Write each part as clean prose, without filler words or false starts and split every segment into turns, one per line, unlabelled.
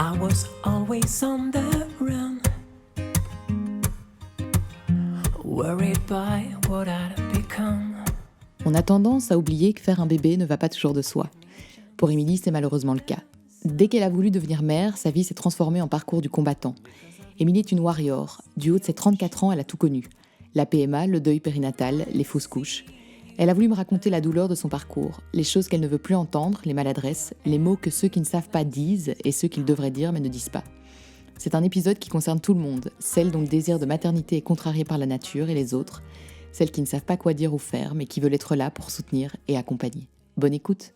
I was always on the run, worried by what I'd become.
On a tendance à oublier que faire un bébé ne va pas toujours de soi. Pour Émilie, c'est malheureusement le cas. Dès qu'elle a voulu devenir mère, sa vie s'est transformée en parcours du combattant. Émilie est une warrior. Du haut de ses 34 ans, elle a tout connu. La PMA, le deuil périnatal, les fausses couches. Elle a voulu me raconter la douleur de son parcours, les choses qu'elle ne veut plus entendre, les maladresses, les mots que ceux qui ne savent pas disent et ceux qu'ils devraient dire mais ne disent pas. C'est un épisode qui concerne tout le monde, celles dont le désir de maternité est contrarié par la nature et les autres, celles qui ne savent pas quoi dire ou faire mais qui veulent être là pour soutenir et accompagner. Bonne écoute.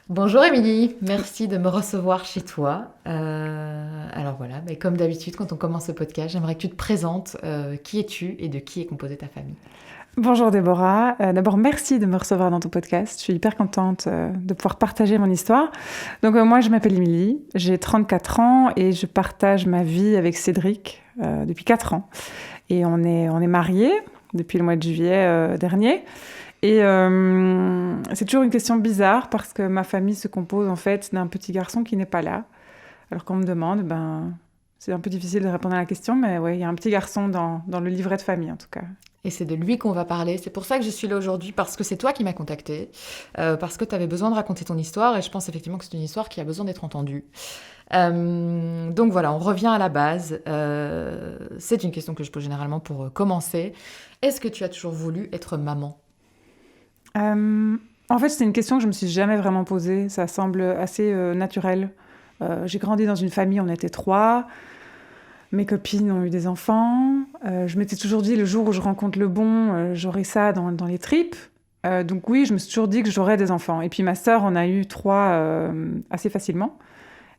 Bonjour Émilie, merci de me recevoir chez toi. Alors voilà, mais comme d'habitude quand on commence ce podcast, j'aimerais que tu te présentes. Qui es-tu et de qui est composée ta famille ?
Bonjour Déborah, d'abord merci de me recevoir dans ton podcast, je suis hyper contente de pouvoir partager mon histoire. Donc moi je m'appelle Émilie, j'ai 34 ans et je partage ma vie avec Cédric depuis 4 ans. Et on est mariés depuis le mois de juillet dernier. Et c'est toujours une question bizarre parce que ma famille se compose en fait d'un petit garçon qui n'est pas là. Alors quand on me demande, c'est un peu difficile de répondre à la question, mais ouais, il y a un petit garçon dans le livret de famille en tout cas.
Et c'est de lui qu'on va parler. C'est pour ça que je suis là aujourd'hui, parce que c'est toi qui m'as contactée, parce que tu avais besoin de raconter ton histoire, et je pense effectivement que c'est une histoire qui a besoin d'être entendue. Donc voilà, on revient à la base. C'est une question que je pose généralement pour commencer. Est-ce que tu as toujours voulu être maman ?
En fait, c'est une question que je me suis jamais vraiment posée. Ça semble assez naturel. J'ai grandi dans une famille, on était 3. Mes copines ont eu des enfants. Je m'étais toujours dit, le jour où je rencontre le bon, j'aurai ça dans les tripes. Donc oui, je me suis toujours dit que j'aurais des enfants. Et puis ma sœur en a eu 3 assez facilement.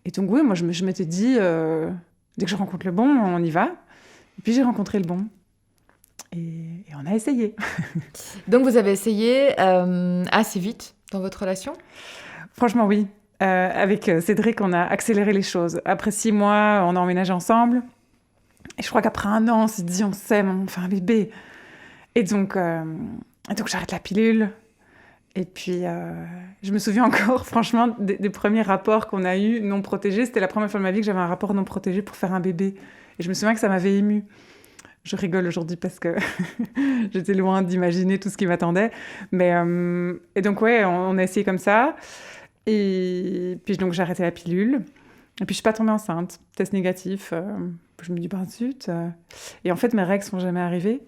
Et donc oui, moi je m'étais dit, dès que je rencontre le bon, on y va. Et puis j'ai rencontré le bon. Et on a essayé.
Donc vous avez essayé assez vite dans votre relation ?
Franchement, oui. Avec Cédric, on a accéléré les choses. Après 6 mois, on a emménagé ensemble. Et je crois qu'après 1 an, on s'est dit, on s'aime, on fait un bébé. Et donc j'arrête la pilule. Et puis, je me souviens encore, franchement, des premiers rapports qu'on a eus non protégés. C'était la première fois de ma vie que j'avais un rapport non protégé pour faire un bébé. Et je me souviens que ça m'avait émue. Je rigole aujourd'hui parce que j'étais loin d'imaginer tout ce qui m'attendait. Mais, et donc, ouais, on a essayé comme ça. Et puis, donc, j'ai arrêté la pilule. Et puis, je suis pas tombée enceinte. Test négatif. Je me dis, zut. Et en fait, mes règles sont jamais arrivées.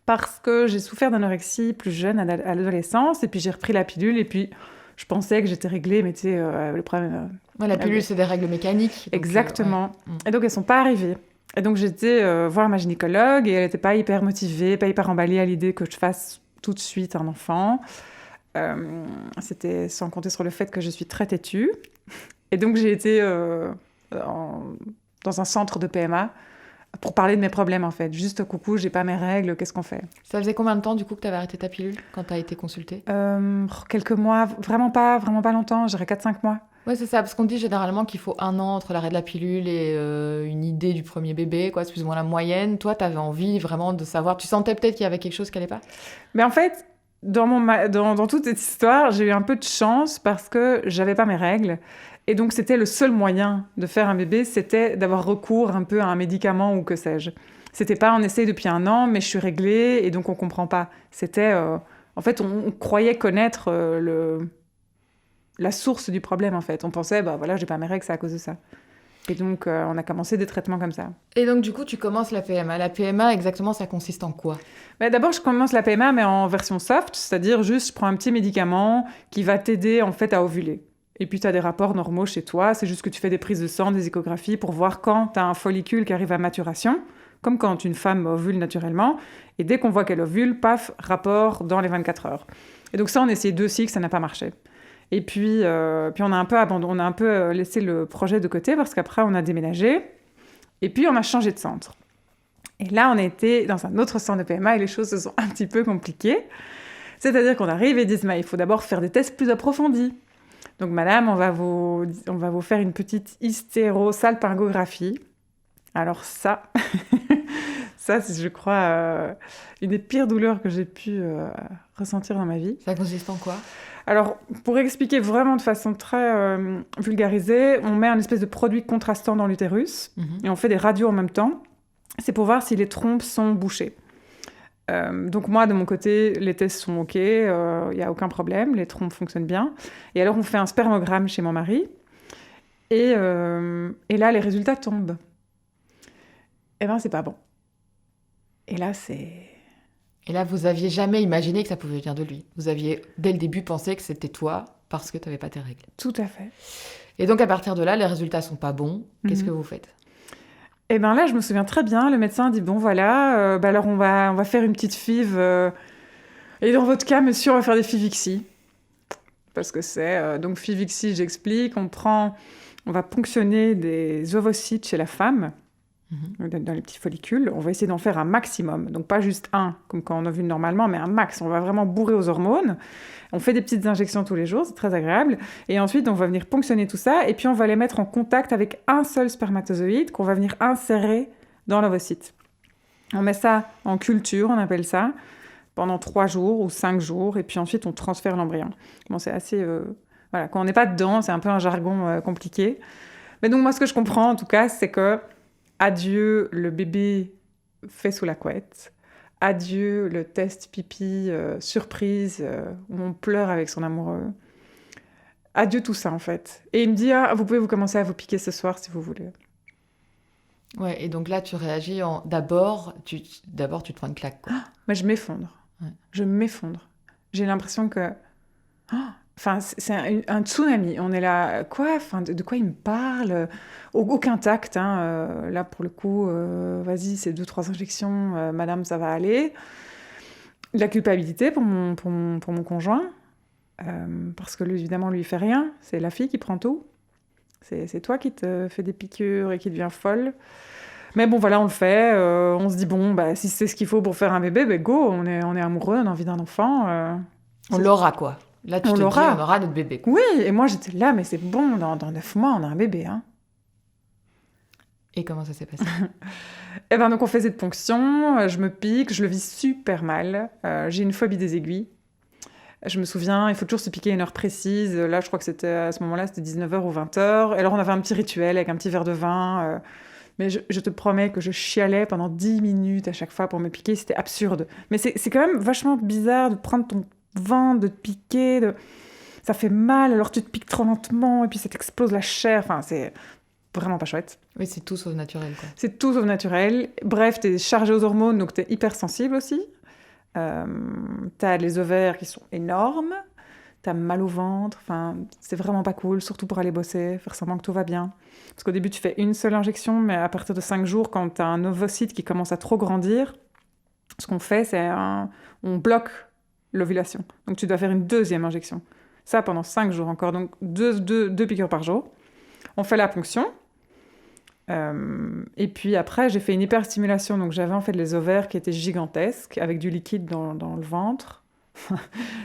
Parce que j'ai souffert d'anorexie plus jeune, à l'adolescence. Et puis, j'ai repris la pilule. Et puis, je pensais que j'étais réglée. Mais tu sais, le problème...
la pilule, c'est des règles mécaniques. Donc,
exactement. Et donc, elles sont pas arrivées. Et donc, j'étais voir ma gynécologue. Et elle n'était pas hyper motivée, pas hyper emballée à l'idée que je fasse tout de suite un enfant. C'était sans compter sur le fait que je suis très têtue. Et donc, j'ai été dans un centre de PMA pour parler de mes problèmes, en fait. Juste, coucou, j'ai pas mes règles, qu'est-ce qu'on fait ?
Ça faisait combien de temps, du coup, que tu avais arrêté ta pilule quand tu as été consultée ?
Quelques mois, vraiment pas longtemps, je dirais 4-5 mois.
Ouais, c'est ça, parce qu'on dit généralement qu'il faut 1 an entre l'arrêt de la pilule et une idée du premier bébé, quoi, c'est plus ou moins la moyenne. Toi, tu avais envie vraiment de savoir, tu sentais peut-être qu'il y avait quelque chose qui allait pas ?
Mais en fait... Dans toute cette histoire, j'ai eu un peu de chance parce que j'avais pas mes règles. Et donc, c'était le seul moyen de faire un bébé, c'était d'avoir recours un peu à un médicament ou que sais-je. C'était pas on essaye depuis 1 an, mais je suis réglée et donc on comprend pas. C'était... en fait, on croyait connaître la source du problème, en fait. On pensait, voilà, j'ai pas mes règles, c'est à cause de ça. Et donc, on a commencé des traitements comme ça.
Et donc, du coup, tu commences la PMA. La PMA, exactement, ça consiste en quoi ?
D'abord, je commence la PMA, mais en version soft, c'est-à-dire juste, je prends un petit médicament qui va t'aider, en fait, à ovuler. Et puis, tu as des rapports normaux chez toi. C'est juste que tu fais des prises de sang, des échographies pour voir quand tu as un follicule qui arrive à maturation, comme quand une femme ovule naturellement. Et dès qu'on voit qu'elle ovule, paf, rapport dans les 24 heures. Et donc ça, on a essayé 2 cycles, ça n'a pas marché. Et puis on a un peu abandonné, on a un peu laissé le projet de côté parce qu'après, on a déménagé. Et puis, on a changé de centre. Et là, on était dans un autre centre de PMA et les choses se sont un petit peu compliquées. C'est-à-dire qu'on arrive et disent, il faut d'abord faire des tests plus approfondis. Donc, madame, on va vous faire une petite hystérosalpingographie. Alors ça, c'est, je crois, une des pires douleurs que j'ai pu ressentir dans ma vie.
Ça consiste en quoi ?
Alors, pour expliquer vraiment de façon très vulgarisée, on met un espèce de produit contrastant dans l'utérus et on fait des radios en même temps. C'est pour voir si les trompes sont bouchées. Donc moi, de mon côté, les tests sont OK, il n'y a aucun problème, les trompes fonctionnent bien. Et alors, on fait un spermogramme chez mon mari. Et là, les résultats tombent. Eh ben, c'est pas bon. Et là,
vous aviez jamais imaginé que ça pouvait venir de lui. Vous aviez, dès le début, pensé que c'était toi parce que tu n'avais pas tes règles.
Tout à fait.
Et donc, à partir de là, les résultats sont pas bons. Qu'est-ce que vous faites ?
Et ben là, je me souviens très bien, le médecin dit, bon, voilà, alors on va faire une petite FIV. Et dans votre cas, monsieur, on va faire des FIVIXI. Parce que c'est... donc, FIVIXI, j'explique, on va ponctionner des ovocytes chez la femme, dans les petits follicules. On va essayer d'en faire un maximum. Donc, pas juste un, comme quand on ovule normalement, mais un max. On va vraiment bourrer aux hormones. On fait des petites injections tous les jours, c'est très agréable. Et ensuite, on va venir ponctionner tout ça. Et puis, on va les mettre en contact avec un seul spermatozoïde qu'on va venir insérer dans l'ovocyte. On met ça en culture, on appelle ça, pendant 3 jours ou 5 jours. Et puis ensuite, on transfère l'embryon. Bon, c'est assez... Voilà, quand on n'est pas dedans, c'est un peu un jargon compliqué. Mais donc, moi, ce que je comprends, en tout cas, c'est que adieu le bébé fait sous la couette. Adieu le test pipi surprise où on pleure avec son amoureux. Adieu tout ça, en fait. Et il me dit, vous pouvez vous commencer à vous piquer ce soir si vous voulez.
Ouais, et donc là, tu réagis en... D'abord, tu te prends une claque, quoi.
Mais je m'effondre. Ouais. Je m'effondre. J'ai l'impression que... Enfin, c'est un tsunami. On est là, quoi ? Enfin, de quoi il me parle ? Aucun tact. Là, pour le coup, vas-y, c'est 2-3 injections. Madame, ça va aller. De la culpabilité pour mon conjoint. Parce que lui, évidemment, lui, il fait rien. C'est la fille qui prend tout. C'est toi qui te fais des piqûres et qui devient folle. Mais bon, voilà, on le fait. On se dit, bon, bah, si c'est ce qu'il faut pour faire un bébé, bah, go, on est amoureux, on a envie d'un enfant.
On l'aura, quoi. Là, tu te dis, on aura notre bébé.
Oui, et moi, j'étais là, mais c'est bon, dans 9 mois, on a un bébé. Hein.
Et comment ça s'est passé ?
Eh ben, donc, on fait cette ponction, je me pique, je le vis super mal. J'ai une phobie des aiguilles. Je me souviens, il faut toujours se piquer une heure précise. Là, je crois que c'était à ce moment-là, c'était 19h ou 20h. Et alors, on avait un petit rituel avec un petit verre de vin. Mais je te promets que je chialais pendant 10 minutes à chaque fois pour me piquer. C'était absurde. Mais c'est quand même vachement bizarre de prendre ton vent, de te piquer, ça fait mal, alors tu te piques trop lentement, et puis ça t'explose la chair, enfin, c'est vraiment pas chouette.
Oui, c'est tout sauf naturel, quoi.
C'est tout sauf naturel. Bref, t'es chargé aux hormones, donc t'es hyper sensible aussi. T'as les ovaires qui sont énormes, t'as mal au ventre, enfin, c'est vraiment pas cool, surtout pour aller bosser, faire semblant que tout va bien. Parce qu'au début, tu fais une seule injection, mais à partir de 5 jours, quand t'as un ovocyte qui commence à trop grandir, ce qu'on fait, c'est on bloque l'ovulation. Donc, tu dois faire une 2e injection. Ça, pendant 5 jours encore. Donc, 2 piqûres par jour. On fait la ponction. Et puis après, j'ai fait une hyperstimulation. Donc, j'avais en fait les ovaires qui étaient gigantesques, avec du liquide dans le ventre.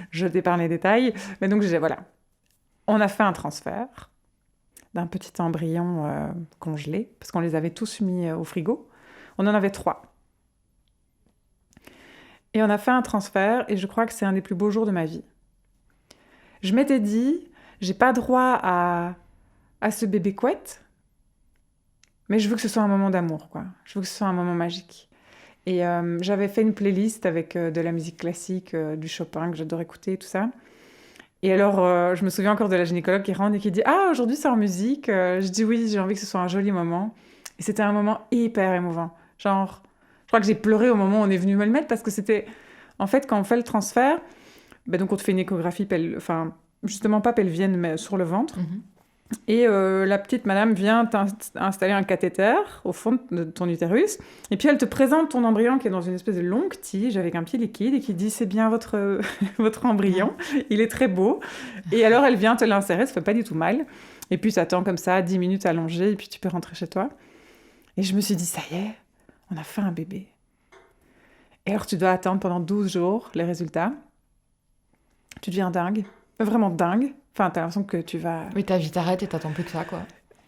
Je t'épargne les détails. Mais donc, voilà. On a fait un transfert d'un petit embryon congelé, parce qu'on les avait tous mis au frigo. On en avait 3. Et on a fait un transfert, et je crois que c'est un des plus beaux jours de ma vie. Je m'étais dit, j'ai pas droit à ce bébé couette, mais je veux que ce soit un moment d'amour, quoi. Je veux que ce soit un moment magique. Et j'avais fait une playlist avec de la musique classique, du Chopin, que j'adore écouter, tout ça. Et alors, je me souviens encore de la gynécologue qui rentre et qui dit « Ah, aujourd'hui, c'est en musique ?» Je dis « Oui, j'ai envie que ce soit un joli moment. » Et c'était un moment hyper émouvant. Genre... Je crois que j'ai pleuré au moment où on est venu me le mettre parce que c'était... En fait, quand on fait le transfert, donc on te fait une échographie, justement pas pelvienne, mais sur le ventre. Et la petite madame vient t'installer un cathéter au fond de ton utérus. Et puis elle te présente ton embryon qui est dans une espèce de longue tige avec un petit liquide et qui dit « C'est bien votre embryon, il est très beau. » Et alors elle vient te l'insérer, ça fait pas du tout mal. Et puis t'attends comme ça 10 minutes allongé et puis tu peux rentrer chez toi. Et je me suis dit « Ça y est, on a fait un bébé. » Et alors, tu dois attendre pendant 12 jours les résultats. Tu deviens dingue. Vraiment dingue. Enfin, t'as l'impression que tu vas...
Oui, ta vie t'arrête et t'attends plus que ça, quoi.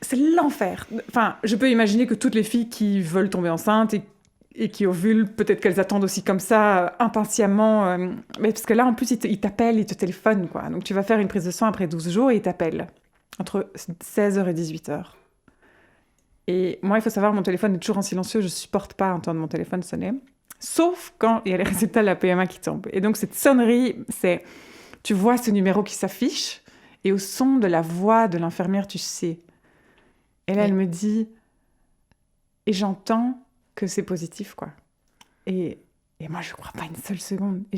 C'est l'enfer. Enfin, je peux imaginer que toutes les filles qui veulent tomber enceinte et et qui ovulent, peut-être qu'elles attendent aussi comme ça, impatiemment. Mais parce que là, en plus, ils t'appellent, ils te téléphonent, quoi. Donc, tu vas faire une prise de sang après 12 jours et ils t'appellent entre 16h et 18h. Et moi, il faut savoir, mon téléphone est toujours en silencieux. Je ne supporte pas entendre mon téléphone sonner. Sauf quand il y a les résultats de la PMA qui tombent. Et donc, cette sonnerie, c'est... Tu vois ce numéro qui s'affiche et au son de la voix de l'infirmière, tu sais. Et là,
Oui.
elle me dit... Et j'entends que c'est positif, quoi. Et moi, je ne crois pas une seule seconde. Et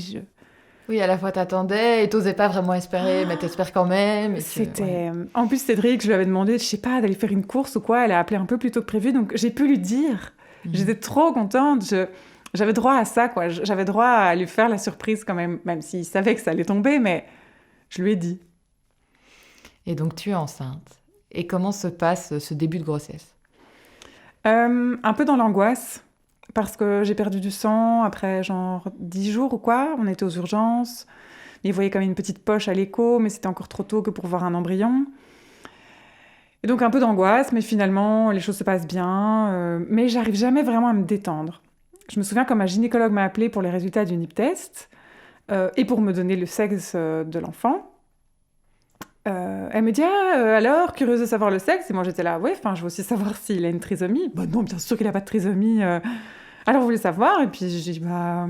Oui, à la fois t'attendais et t'osais pas vraiment espérer, mais t'espères quand même. Et
c'était... En plus, Cédric, je lui avais demandé, je sais pas, d'aller faire une course ou quoi. Elle a appelé un peu plus tôt que prévu, donc j'ai pu lui dire. J'étais trop contente. J'avais droit à ça, quoi. J'avais droit à lui faire la surprise quand même s'il savait que ça allait tomber, mais je lui ai dit.
Et donc tu es enceinte. Et comment se passe ce début de grossesse?
Un peu dans l'angoisse, parce que j'ai perdu du sang après genre 10 jours ou quoi. On était aux urgences. Ils voyaient comme une petite poche à l'écho, mais c'était encore trop tôt que pour voir un embryon. Et donc un peu d'angoisse, mais finalement, les choses se passent bien. Mais j'arrive jamais vraiment à me détendre. Je me souviens quand ma gynécologue m'a appelée pour les résultats du NIPT et pour me donner le sexe de l'enfant. Elle me dit alors, curieuse de savoir le sexe. Et moi, j'étais là, ouais, je veux aussi savoir s'il a une trisomie. Bah non, bien sûr qu'il n'a pas de trisomie. Alors, vous voulez savoir? Et puis, j'ai dit, bah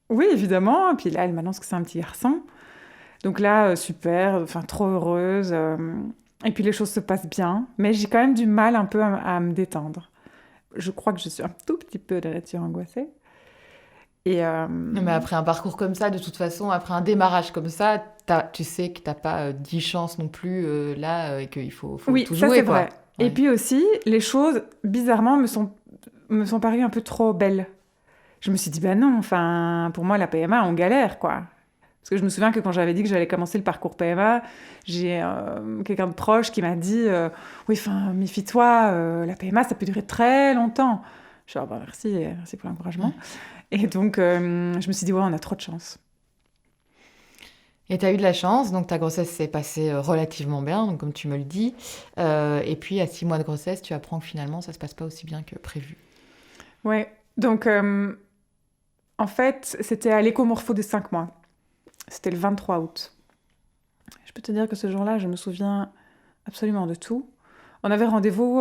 oui, évidemment. Et puis là, elle m'annonce que c'est un petit garçon. Donc là, super, trop heureuse. Et puis, les choses se passent bien. Mais j'ai quand même du mal un peu à me détendre. Je crois que je suis un tout petit peu de nature angoissée. Et
Mais après un parcours comme ça, de toute façon, après un démarrage comme ça, tu sais que t'as pas 10 chances non plus là et qu'il faut
oui,
tout
ça,
jouer,
c'est
quoi.
vrai.
Ouais.
Et puis aussi, les choses, bizarrement, me sont parues un peu trop belles. Je me suis dit, non, pour moi, la PMA, on galère, quoi. Parce que je me souviens que quand j'avais dit que j'allais commencer le parcours PMA, j'ai quelqu'un de proche qui m'a dit, oui, méfie-toi, la PMA, ça peut durer très longtemps. Je suis dit, merci pour l'encouragement. Et donc, je me suis dit, ouais, on a trop de chance.
Et tu as eu de la chance, donc ta grossesse s'est passée relativement bien, donc comme tu me le dis. Et puis à 6 mois de grossesse, tu apprends que finalement, ça se passe pas aussi bien que prévu.
Ouais, donc en fait, c'était à l'échomorpho des 5 mois. C'était le 23 août. Je peux te dire que ce jour-là, je me souviens absolument de tout. On avait rendez-vous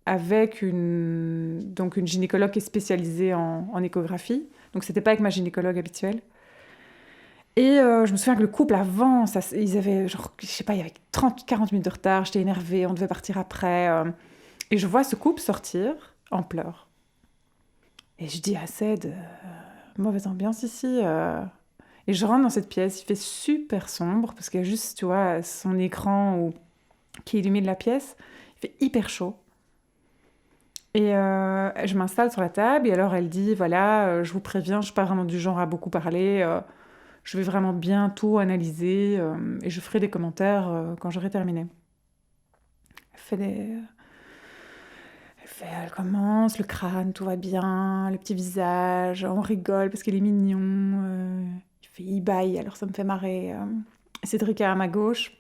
avec une gynécologue qui est spécialisée en échographie. Donc, c'était pas avec ma gynécologue habituelle. Et je me souviens que le couple avant, ils avaient, il y avait 40 minutes de retard, j'étais énervée, on devait partir après. Et je vois ce couple sortir en pleurs. Et je dis à Ced, mauvaise ambiance ici. Et je rentre dans cette pièce, il fait super sombre, parce qu'il y a juste, tu vois, son écran qui illumine la pièce. Il fait hyper chaud. Et je m'installe sur la table, et alors elle dit, voilà, je vous préviens, je ne suis pas vraiment du genre à beaucoup parler. Je vais vraiment bien tout analyser, et je ferai des commentaires quand j'aurai terminé. Elle commence, le crâne, tout va bien, le petit visage, on rigole parce qu'il est mignon. Il baille, alors ça me fait marrer. Cédric est à ma gauche.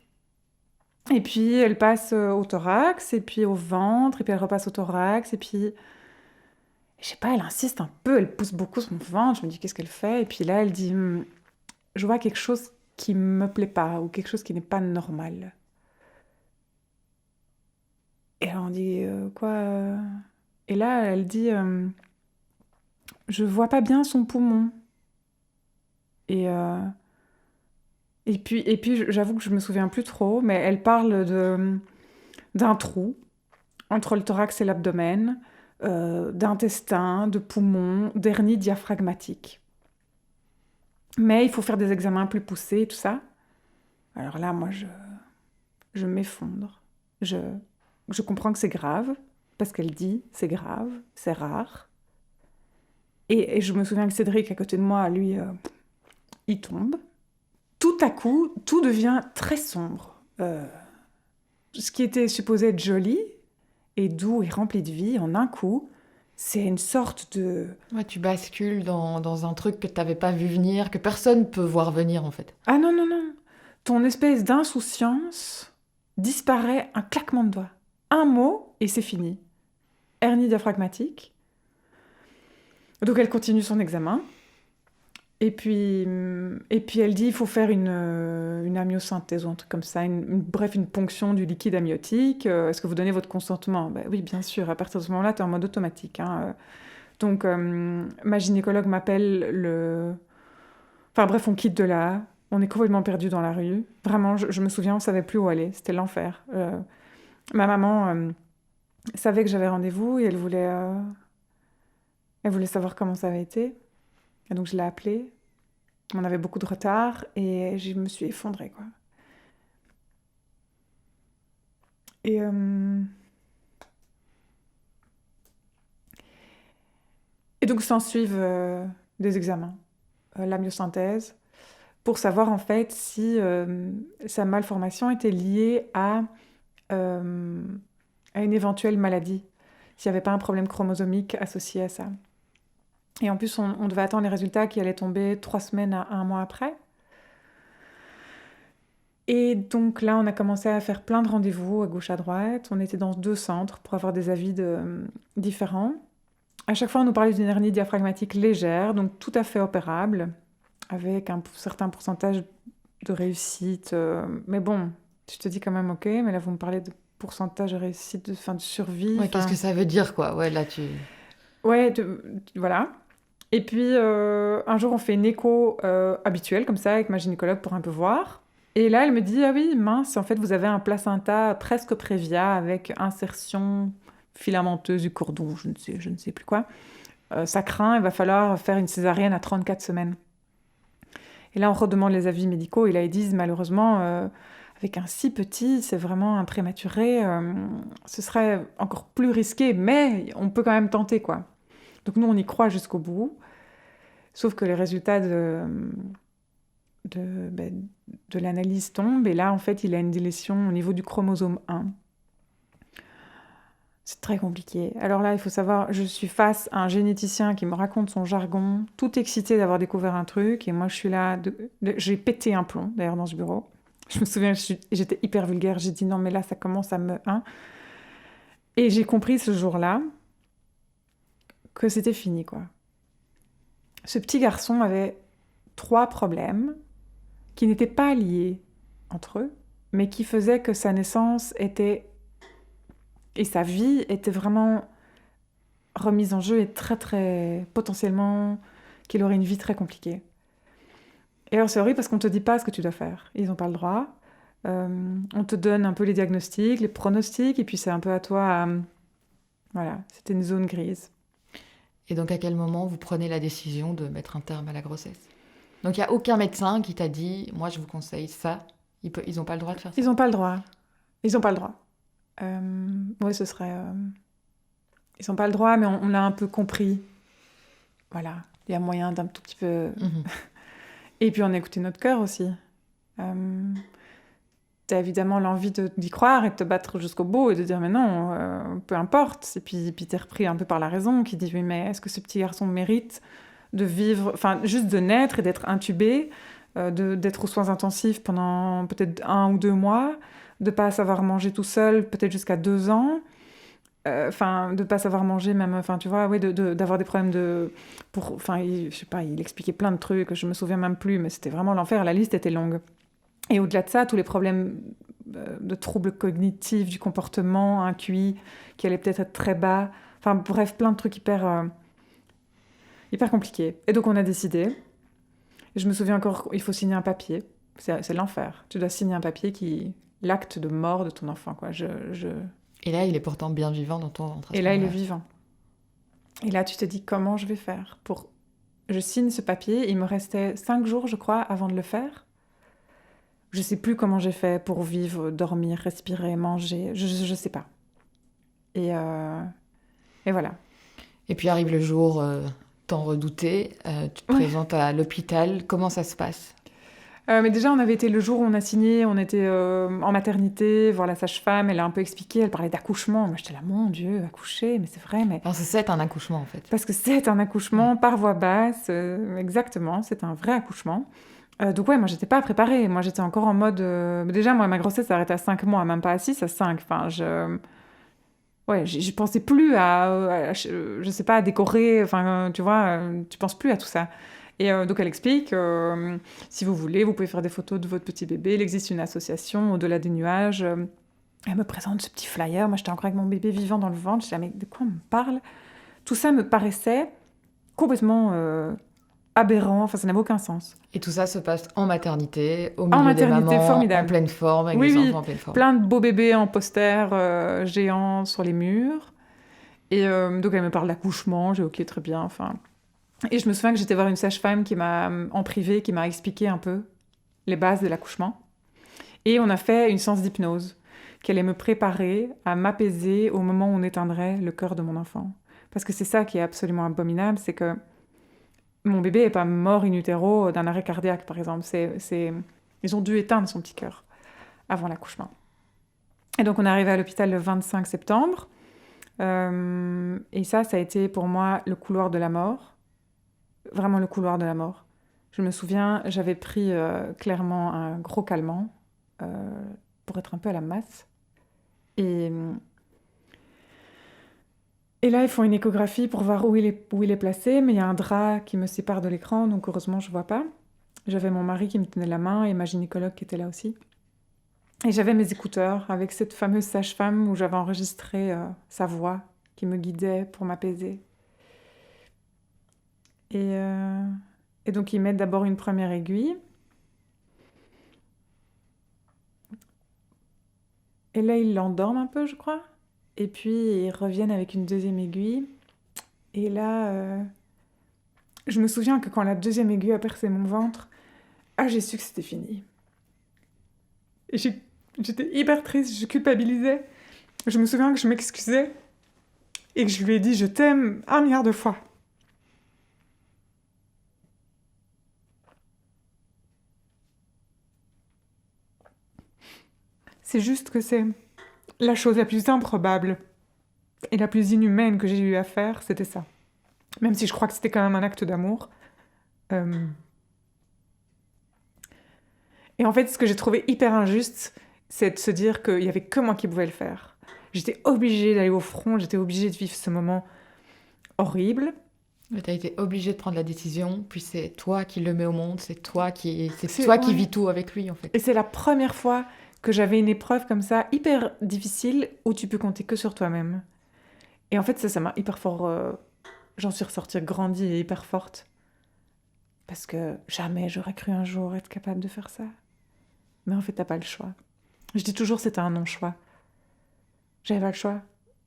Et puis elle passe au thorax, et puis au ventre, et puis elle repasse au thorax, et puis... Je sais pas, elle insiste un peu, elle pousse beaucoup son ventre, je me dis qu'est-ce qu'elle fait? Et puis là, elle dit, je vois quelque chose qui me plaît pas, ou quelque chose qui n'est pas normal. Et alors on dit, quoi? Et là, elle dit, je vois pas bien son poumon. Et puis, j'avoue que je me souviens plus trop, mais elle parle d'un trou entre le thorax et l'abdomen, d'intestin, de poumon, d'hernie diaphragmatique. Mais il faut faire des examens plus poussés et tout ça. Alors là, moi, je m'effondre. Je comprends que c'est grave, parce qu'elle dit c'est grave, c'est rare. Et je me souviens que Cédric, à côté de moi, lui, il tombe. Tout à coup, tout devient très sombre. Ce qui était supposé être joli et doux et rempli de vie, en un coup, c'est une sorte de...
Ouais, tu bascules dans un truc que tu n'avais pas vu venir, que personne peut voir venir, en fait.
Ah non, non, non. Ton espèce d'insouciance disparaît un claquement de doigts. Un mot et c'est fini. Hernie diaphragmatique. Donc elle continue son examen. Et puis elle dit il faut faire une amyosynthèse ou un truc comme ça, bref, une ponction du liquide amniotique. Est-ce que vous donnez votre consentement? Ben oui, bien sûr, à partir de ce moment-là, tu es en mode automatique. Hein. Donc ma gynécologue m'appelle Enfin bref, on quitte de là, on est complètement perdu dans la rue. Vraiment, je me souviens, on savait plus où aller, c'était l'enfer. Ma maman savait que j'avais rendez-vous et elle voulait savoir comment ça avait été. Et donc je l'ai appelée. On avait beaucoup de retard et je me suis effondrée, quoi. Et, et donc s'ensuivent des examens, la myosynthèse, pour savoir en fait si sa malformation était liée à une éventuelle maladie, s'il n'y avait pas un problème chromosomique associé à ça. Et en plus, on devait attendre les résultats qui allaient tomber 3 semaines à 1 mois après. Et donc là, on a commencé à faire plein de rendez-vous à gauche, à droite. On était dans 2 centres pour avoir des avis différents. À chaque fois, on nous parlait d'une hernie diaphragmatique légère, donc tout à fait opérable, avec un certain pourcentage de réussite. Mais bon, tu te dis quand même, ok, mais là, vous me parlez de pourcentage de réussite, de survie.
Ouais, qu'est-ce que ça veut dire, quoi? Ouais, là, tu...
Ouais, voilà. Et puis, un jour, on fait une écho habituelle, comme ça, avec ma gynécologue pour un peu voir. Et là, elle me dit, ah oui, mince, en fait, vous avez un placenta presque prévia avec insertion filamenteuse du cordon, je ne sais plus quoi. Ça craint, il va falloir faire une césarienne à 34 semaines. Et là, on redemande les avis médicaux, et là, ils disent, malheureusement, avec un si petit, c'est vraiment un prématuré, ce serait encore plus risqué, mais on peut quand même tenter, quoi. Donc nous, on y croit jusqu'au bout, sauf que les résultats de l'analyse tombent, et là, en fait, il a une délétion au niveau du chromosome 1. C'est très compliqué. Alors là, il faut savoir, je suis face à un généticien qui me raconte son jargon, tout excité d'avoir découvert un truc, et moi, je suis là, j'ai pété un plomb, d'ailleurs, dans ce bureau. Je me souviens, j'étais hyper vulgaire, j'ai dit non, mais là, ça commence à me... Hein. Et j'ai compris ce jour-là que c'était fini, quoi. Ce petit garçon avait 3 problèmes qui n'étaient pas liés entre eux, mais qui faisaient que sa naissance était... et sa vie était vraiment remise en jeu et très, très... potentiellement qu'il aurait une vie très compliquée. Et alors, c'est horrible parce qu'on ne te dit pas ce que tu dois faire. Ils n'ont pas le droit. On te donne un peu les diagnostics, les pronostics, et puis c'est un peu à toi... Voilà, c'était une zone grise.
Et donc, à quel moment vous prenez la décision de mettre un terme à la grossesse? Donc, il n'y a aucun médecin qui t'a dit, moi, je vous conseille ça. Ils n'ont pas le droit de faire ça?
Ils n'ont pas le droit. Ils n'ont pas le droit. Oui, ce serait... Ils n'ont pas le droit, mais on l'a un peu compris. Voilà, il y a moyen d'un tout petit peu... Et puis, on a écouté notre cœur aussi. T'as évidemment l'envie d'y croire et de te battre jusqu'au bout et de dire mais non, peu importe. Et puis t'es repris un peu par la raison qui dit oui, mais est-ce que ce petit garçon mérite de vivre, enfin juste de naître et d'être intubé, d'être aux soins intensifs pendant peut-être 1 ou 2 mois, de pas savoir manger tout seul, peut-être jusqu'à 2 ans, de pas savoir manger même, enfin tu vois, oui, d'avoir des problèmes je sais pas, il expliquait plein de trucs, je me souviens même plus, mais c'était vraiment l'enfer, la liste était longue. Et au-delà de ça, tous les problèmes de troubles cognitifs, du comportement, un QI qui allait peut-être être très bas. Enfin bref, plein de trucs hyper compliqués. Et donc on a décidé. Et je me souviens encore, il faut signer un papier. C'est l'enfer. Tu dois signer un papier l'acte de mort de ton enfant, quoi.
Et là, il est pourtant bien vivant dans ton ventre.
Et là, il est vivant. Et là, tu te dis, comment je vais faire pour... Je signe ce papier. Il me restait 5 jours, je crois, avant de le faire. Je sais plus comment j'ai fait pour vivre, dormir, respirer, manger. Je sais pas. Et voilà.
Et puis arrive le jour tant redouté. Tu te présentes à l'hôpital. Comment ça se passe?
Mais déjà, on avait été le jour où on a signé, on était en maternité, voir la sage-femme, elle a un peu expliqué, elle parlait d'accouchement. Moi, j'étais là, mon Dieu, accoucher, mais c'est vrai, mais...
Parce que c'est un accouchement, en fait.
Parce que c'est un accouchement par voie basse, exactement, c'est un vrai accouchement. Donc ouais, moi, j'étais pas préparée. Moi, j'étais encore en mode... Déjà, moi, ma grossesse s'arrête à 5 mois, même pas à 6, à 5. Enfin, Ouais, je pensais plus je sais pas, à décorer, enfin, tu vois, tu penses plus à tout ça. Et donc elle explique, si vous voulez, vous pouvez faire des photos de votre petit bébé, il existe une association au-delà des nuages. Elle me présente ce petit flyer, moi j'étais encore avec mon bébé vivant dans le ventre, je disais, mais de quoi on me parle? Tout ça me paraissait complètement aberrant, enfin ça n'avait aucun sens.
Et tout ça se passe en maternité, au
En
milieu des
maternité,
mamans, en
formidable.
pleine forme, avec
Oui,
des
oui,
enfants en pleine forme.
plein de beaux bébés en poster géants sur les murs. Et donc elle me parle d'accouchement, j'ai ok, très bien, enfin... Et je me souviens que j'étais voir une sage-femme en privé, qui m'a expliqué un peu les bases de l'accouchement. Et on a fait une séance d'hypnose, qui allait me préparer à m'apaiser au moment où on éteindrait le cœur de mon enfant. Parce que c'est ça qui est absolument abominable, c'est que mon bébé n'est pas mort in utero d'un arrêt cardiaque, par exemple. Ils ont dû éteindre son petit cœur avant l'accouchement. Et donc on est arrivé à l'hôpital le 25 septembre. Et ça a été pour moi le couloir de la mort. Vraiment le couloir de la mort. Je me souviens, j'avais pris clairement un gros calmant pour être un peu à la masse. Et là, ils font une échographie pour voir où il est placé, mais il y a un drap qui me sépare de l'écran, donc heureusement, je ne vois pas. J'avais mon mari qui me tenait la main et ma gynécologue qui était là aussi. Et j'avais mes écouteurs avec cette fameuse sage-femme où j'avais enregistré sa voix qui me guidait pour m'apaiser. Et donc, ils mettent d'abord une première aiguille. Et là, ils l'endorment un peu, je crois. Et puis, ils reviennent avec une deuxième aiguille. Et là, je me souviens que quand la deuxième aiguille a percé mon ventre, j'ai su que c'était fini. Et j'étais hyper triste, je culpabilisais. Je me souviens que je m'excusais et que je lui ai dit « Je t'aime » 1 milliard de fois. C'est juste que c'est la chose la plus improbable et la plus inhumaine que j'ai eu à faire, c'était ça. Même si je crois que c'était quand même un acte d'amour. Et en fait, ce que j'ai trouvé hyper injuste, c'est de se dire qu'il n'y avait que moi qui pouvais le faire. J'étais obligée d'aller au front, j'étais obligée de vivre ce moment horrible.
Mais t'as été obligée de prendre la décision, puis c'est toi qui le mets au monde, c'est toi qui
ouais.
vis tout avec lui, en fait.
Et c'est la première fois que j'avais une épreuve comme ça, hyper difficile, où tu peux compter que sur toi-même. Et en fait, ça m'a hyper fort... J'en suis ressortie grandie et hyper forte. Parce que jamais j'aurais cru un jour être capable de faire ça. Mais en fait, t'as pas le choix. Je dis toujours c'était un non-choix. J'avais pas le choix.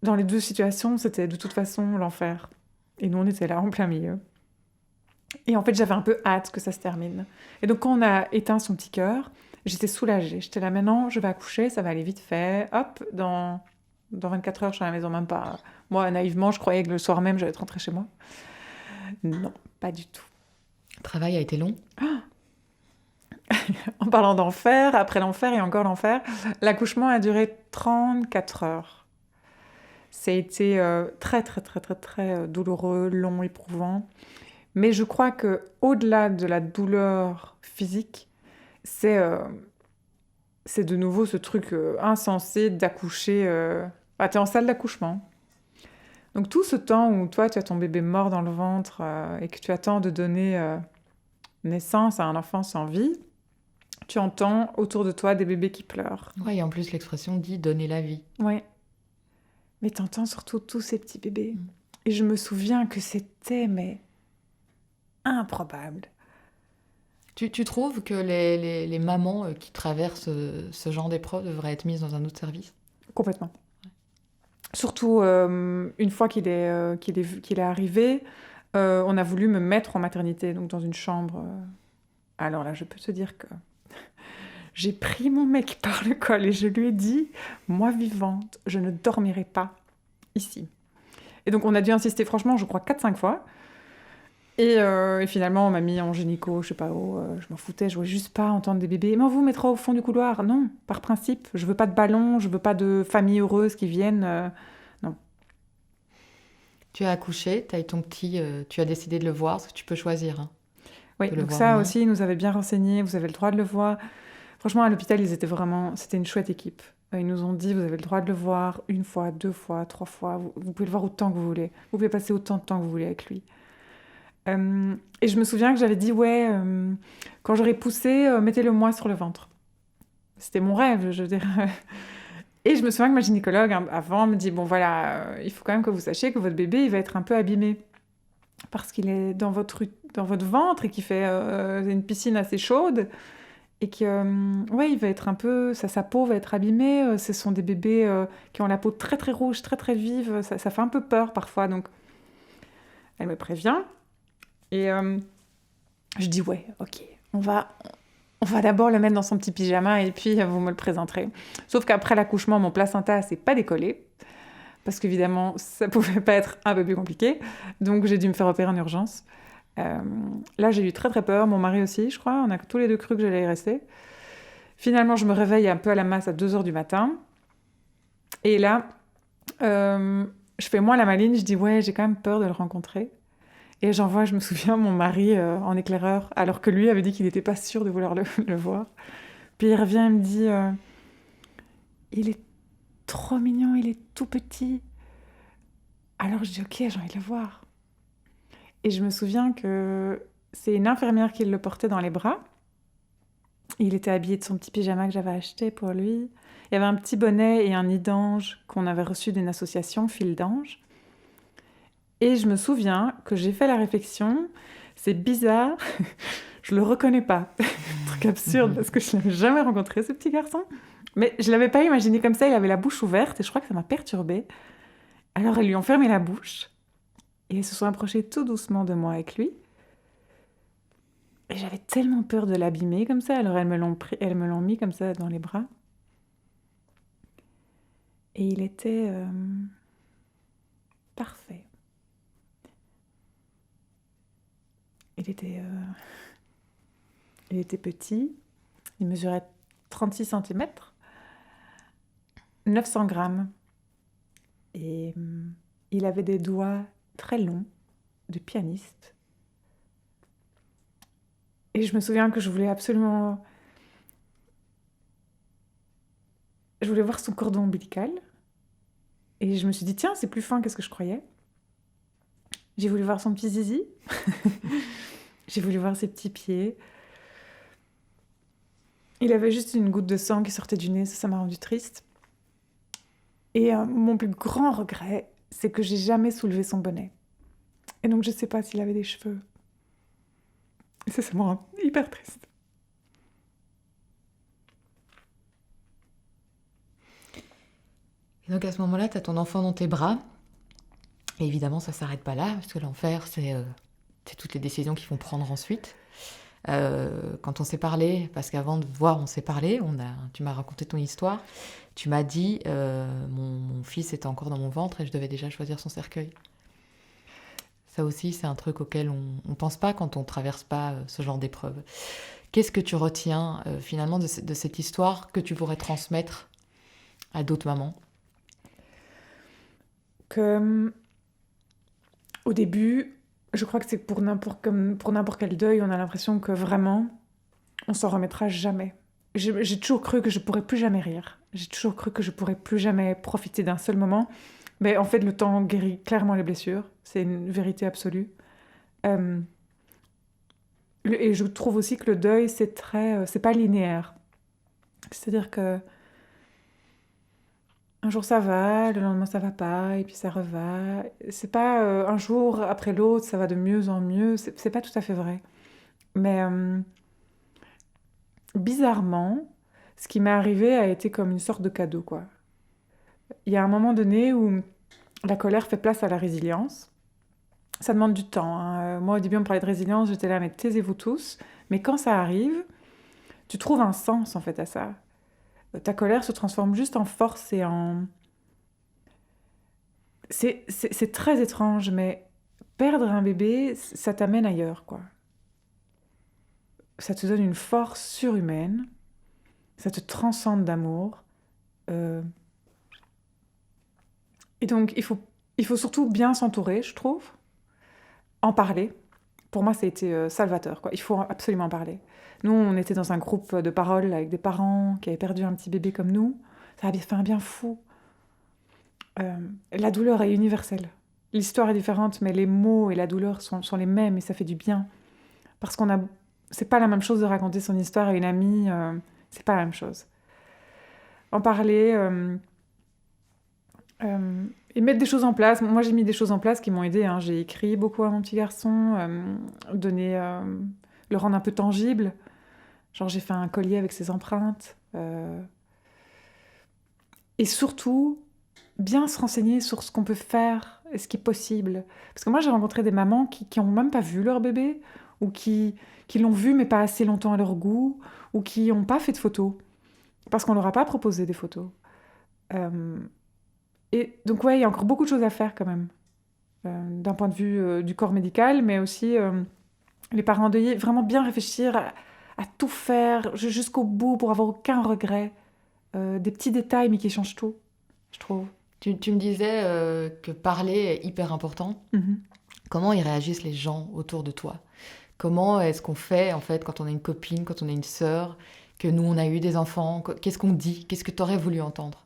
Dans les deux situations, c'était de toute façon l'enfer. Et nous, on était là, en plein milieu. Et en fait, j'avais un peu hâte que ça se termine. Et donc, quand on a éteint son petit cœur, j'étais soulagée. J'étais là, maintenant, je vais accoucher, ça va aller vite fait. Hop, dans 24 heures, je suis à la maison, même pas. Moi, naïvement, je croyais que le soir même, j'allais être rentrée chez moi. Non, pas du tout.
Le travail a été long.
En parlant d'enfer, après l'enfer et encore l'enfer, l'accouchement a duré 34 heures. Ça a été très, très, très, très, très douloureux, long, éprouvant. Mais je crois que au-delà de la douleur physique, c'est de nouveau ce truc insensé d'accoucher. T'es en salle d'accouchement. Donc tout ce temps où toi, tu as ton bébé mort dans le ventre et que tu attends de donner naissance à un enfant sans vie, tu entends autour de toi des bébés qui pleurent.
Ouais, et en plus, l'expression dit « donner la vie ».
Ouais. Mais t'entends surtout tous ces petits bébés. Et je me souviens que c'était, mais, improbable.
Tu trouves que les mamans qui traversent ce genre d'épreuve devraient être mises dans un autre service ?
Complètement. Surtout, une fois qu'il est arrivé, on a voulu me mettre en maternité, donc dans une chambre. Alors là, je peux te dire que j'ai pris mon mec par le col et je lui ai dit, moi vivante, je ne dormirai pas ici. Et donc on a dû insister franchement, je crois 4-5 fois. Et finalement, on m'a mis en gynéco, je sais pas où, je m'en foutais, je voulais juste pas entendre des bébés. Mais on vous mettra au fond du couloir. Non, par principe, je veux pas de ballon, je veux pas de famille heureuse qui viennent. Non.
Tu as accouché, tu as eu ton petit, tu as décidé de le voir, parce que tu peux choisir. Hein,
oui, donc ça aussi, ils nous avaient bien renseigné, vous avez le droit de le voir. Franchement, à l'hôpital, c'était une chouette équipe. Ils nous ont dit, vous avez le droit de le voir 1 fois, 2 fois, 3 fois. Vous pouvez le voir autant que vous voulez. Vous pouvez passer autant de temps que vous voulez avec lui. Et je me souviens que j'avais dit, quand j'aurai poussé, mettez-le moi sur le ventre. C'était mon rêve, je dirais. Et je me souviens que ma gynécologue, avant, me dit, bon voilà, il faut quand même que vous sachiez que votre bébé, il va être un peu abîmé. Parce qu'il est dans votre ventre et qu'il fait une piscine assez chaude. Et que, il va être un peu... sa peau va être abîmée. Ce sont des bébés qui ont la peau très très rouge, très très vive. Ça fait un peu peur parfois. Donc, elle me prévient. Et je dis, ok, on va d'abord le mettre dans son petit pyjama et puis vous me le présenterez. Sauf qu'après l'accouchement, mon placenta s'est pas décollé. Parce qu'évidemment, ça pouvait pas être un peu plus compliqué. Donc, j'ai dû me faire opérer en urgence. Là, j'ai eu très très peur. Mon mari aussi, je crois. On a tous les deux cru que j'allais y rester. Finalement, je me réveille un peu à la masse à 2h du matin. Et là, je fais moins la maline. Je dis, j'ai quand même peur de le rencontrer. Et j'envoie, je me souviens, mon mari en éclaireur, alors que lui avait dit qu'il n'était pas sûr de vouloir le voir. Puis il revient et me dit, il est trop mignon, il est tout petit. Alors je dis, ok, j'ai envie de le voir. Et je me souviens que c'est une infirmière qui le portait dans les bras. Il était habillé de son petit pyjama que j'avais acheté pour lui. Il y avait un petit bonnet et un nid d'ange qu'on avait reçu d'une association, Fil d'Ange. Et je me souviens que j'ai fait la réflexion, c'est bizarre, je le reconnais pas. Truc absurde parce que je l'avais jamais rencontré, ce petit garçon. Mais je l'avais pas imaginé comme ça, il avait la bouche ouverte et je crois que ça m'a perturbée. Alors elles lui ont fermé la bouche et elles se sont approchées tout doucement de moi avec lui. Et j'avais tellement peur de l'abîmer comme ça, alors elles me l'ont mis comme ça dans les bras. Et il était parfait. Il était petit, il mesurait 36 cm, 900 grammes. Et il avait des doigts très longs, de pianiste. Et je me souviens que je voulais absolument... Je voulais voir son cordon ombilical. Et je me suis dit, tiens, c'est plus fin que ce que je croyais. J'ai voulu voir son petit zizi. J'ai voulu voir ses petits pieds. Il avait juste une goutte de sang qui sortait du nez, ça m'a rendu triste. Et mon plus grand regret, c'est que j'ai jamais soulevé son bonnet. Et donc je sais pas s'il avait des cheveux. Et ça me rend hyper triste.
Et donc à ce moment-là, tu as ton enfant dans tes bras. Et évidemment, ça s'arrête pas là, parce que l'enfer, c'est toutes les décisions qu'ils vont prendre ensuite. Quand on s'est parlé, parce qu'avant de voir, on s'est parlé, tu m'as raconté ton histoire, tu m'as dit mon fils était encore dans mon ventre et je devais déjà choisir son cercueil. Ça aussi, c'est un truc auquel on ne pense pas quand on ne traverse pas ce genre d'épreuve. Qu'est-ce que tu retiens finalement de cette histoire que tu pourrais transmettre à d'autres mamans ?
Au début, je crois que c'est pour n'importe quel deuil, on a l'impression que vraiment, on s'en remettra jamais. J'ai toujours cru que je pourrais plus jamais rire. J'ai toujours cru que je pourrais plus jamais profiter d'un seul moment. Mais en fait, le temps guérit clairement les blessures. C'est une vérité absolue. Et je trouve aussi que le deuil, c'est pas linéaire. C'est-à-dire que un jour ça va, le lendemain ça va pas, et puis ça reva. C'est pas un jour après l'autre, ça va de mieux en mieux. C'est pas tout à fait vrai. Mais bizarrement, ce qui m'est arrivé a été comme une sorte de cadeau, quoi. Il y a un moment donné où la colère fait place à la résilience. Ça demande du temps, hein. Moi, au début, on me parlait de résilience, j'étais là, mais taisez-vous tous. Mais quand ça arrive, tu trouves un sens, en fait, à ça. Ta colère se transforme juste en force et en... C'est très étrange, mais perdre un bébé, ça t'amène ailleurs, quoi. Ça te donne une force surhumaine, ça te transcende d'amour. Et donc, il faut surtout bien s'entourer, je trouve. En parler. Pour moi, ça a été salvateur, quoi. Il faut absolument en parler. Nous, on était dans un groupe de parole avec des parents qui avaient perdu un petit bébé comme nous. Ça a fait un bien fou. La douleur est universelle. L'histoire est différente, mais les mots et la douleur sont les mêmes et ça fait du bien. Parce c'est pas la même chose de raconter son histoire à une amie, c'est pas la même chose. En parler et mettre des choses en place. Moi, j'ai mis des choses en place qui m'ont aidée. Hein. J'ai écrit beaucoup à mon petit garçon, le rendre un peu tangible. Genre, j'ai fait un collier avec ses empreintes. Et surtout, bien se renseigner sur ce qu'on peut faire et ce qui est possible. Parce que moi, j'ai rencontré des mamans qui n'ont même pas vu leur bébé, ou qui l'ont vu, mais pas assez longtemps à leur goût, ou qui n'ont pas fait de photos, parce qu'on ne leur a pas proposé des photos. Et donc, ouais, il y a encore beaucoup de choses à faire quand même, d'un point de vue du corps médical, mais aussi les parents endeuillés, vraiment bien réfléchir à tout faire jusqu'au bout pour avoir aucun regret. Des petits détails, mais qui changent tout, je trouve.
Tu me disais que parler est hyper important.
Mm-hmm.
Comment ils réagissent les gens autour de toi? Comment est-ce qu'on fait, en fait, quand on a une copine, quand on a une sœur, que nous, on a eu des enfants? Qu'est-ce qu'on dit? Qu'est-ce que tu aurais voulu entendre?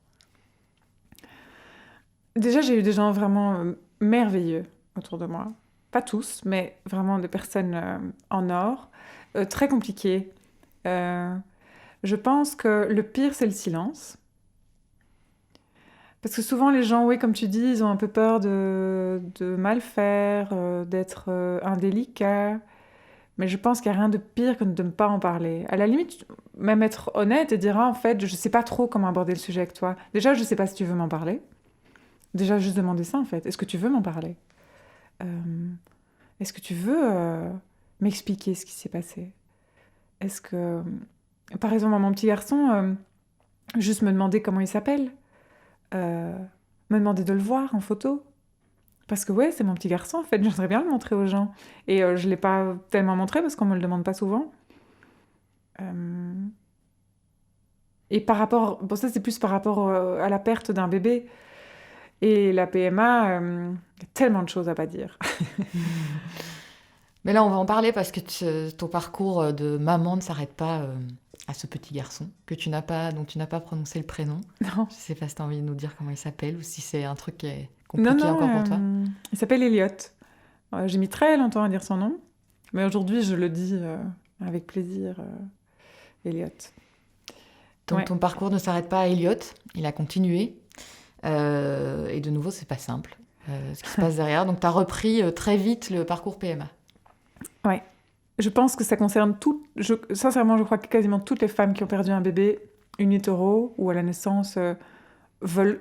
Déjà, j'ai eu des gens vraiment merveilleux autour de moi. Pas tous, mais vraiment des personnes en or. Très compliquées. Je pense que le pire, c'est le silence. Parce que souvent, les gens, oui, comme tu dis, ils ont un peu peur de mal faire, d'être indélicats. Mais je pense qu'il n'y a rien de pire que de ne pas en parler. À la limite, même être honnête et dire, ah, en fait, je ne sais pas trop comment aborder le sujet avec toi. Déjà, je ne sais pas si tu veux m'en parler. Déjà, juste demander ça, en fait. Est-ce que tu veux m'en parler? Est-ce que tu veux m'expliquer ce qui s'est passé? Est-ce que... Par exemple, mon petit garçon, juste me demander comment il s'appelle. Me demander de le voir en photo. Parce que ouais, c'est mon petit garçon, en fait. J'aimerais bien le montrer aux gens. Et je ne l'ai pas tellement montré parce qu'on ne me le demande pas souvent. Et par rapport... Bon, ça, c'est plus par rapport à la perte d'un bébé. Et la PMA, il y a tellement de choses à pas dire.
Mais là, on va en parler parce que ton parcours de maman ne s'arrête pas à ce petit garçon dont tu n'as pas prononcé le prénom.
Non.
Je ne sais pas si tu as envie de nous dire comment il s'appelle ou si c'est un truc qui est compliqué encore pour toi.
Il s'appelle Elliot. J'ai mis très longtemps à dire son nom, mais aujourd'hui, je le dis avec plaisir, Elliot.
Donc, ton parcours ne s'arrête pas à Elliot, il a continué. Et de nouveau, c'est pas simple ce qui se passe derrière. Donc, tu as repris très vite le parcours PMA.
Ouais. Je pense que ça concerne sincèrement, je crois que quasiment toutes les femmes qui ont perdu un bébé in utero ou à la naissance veulent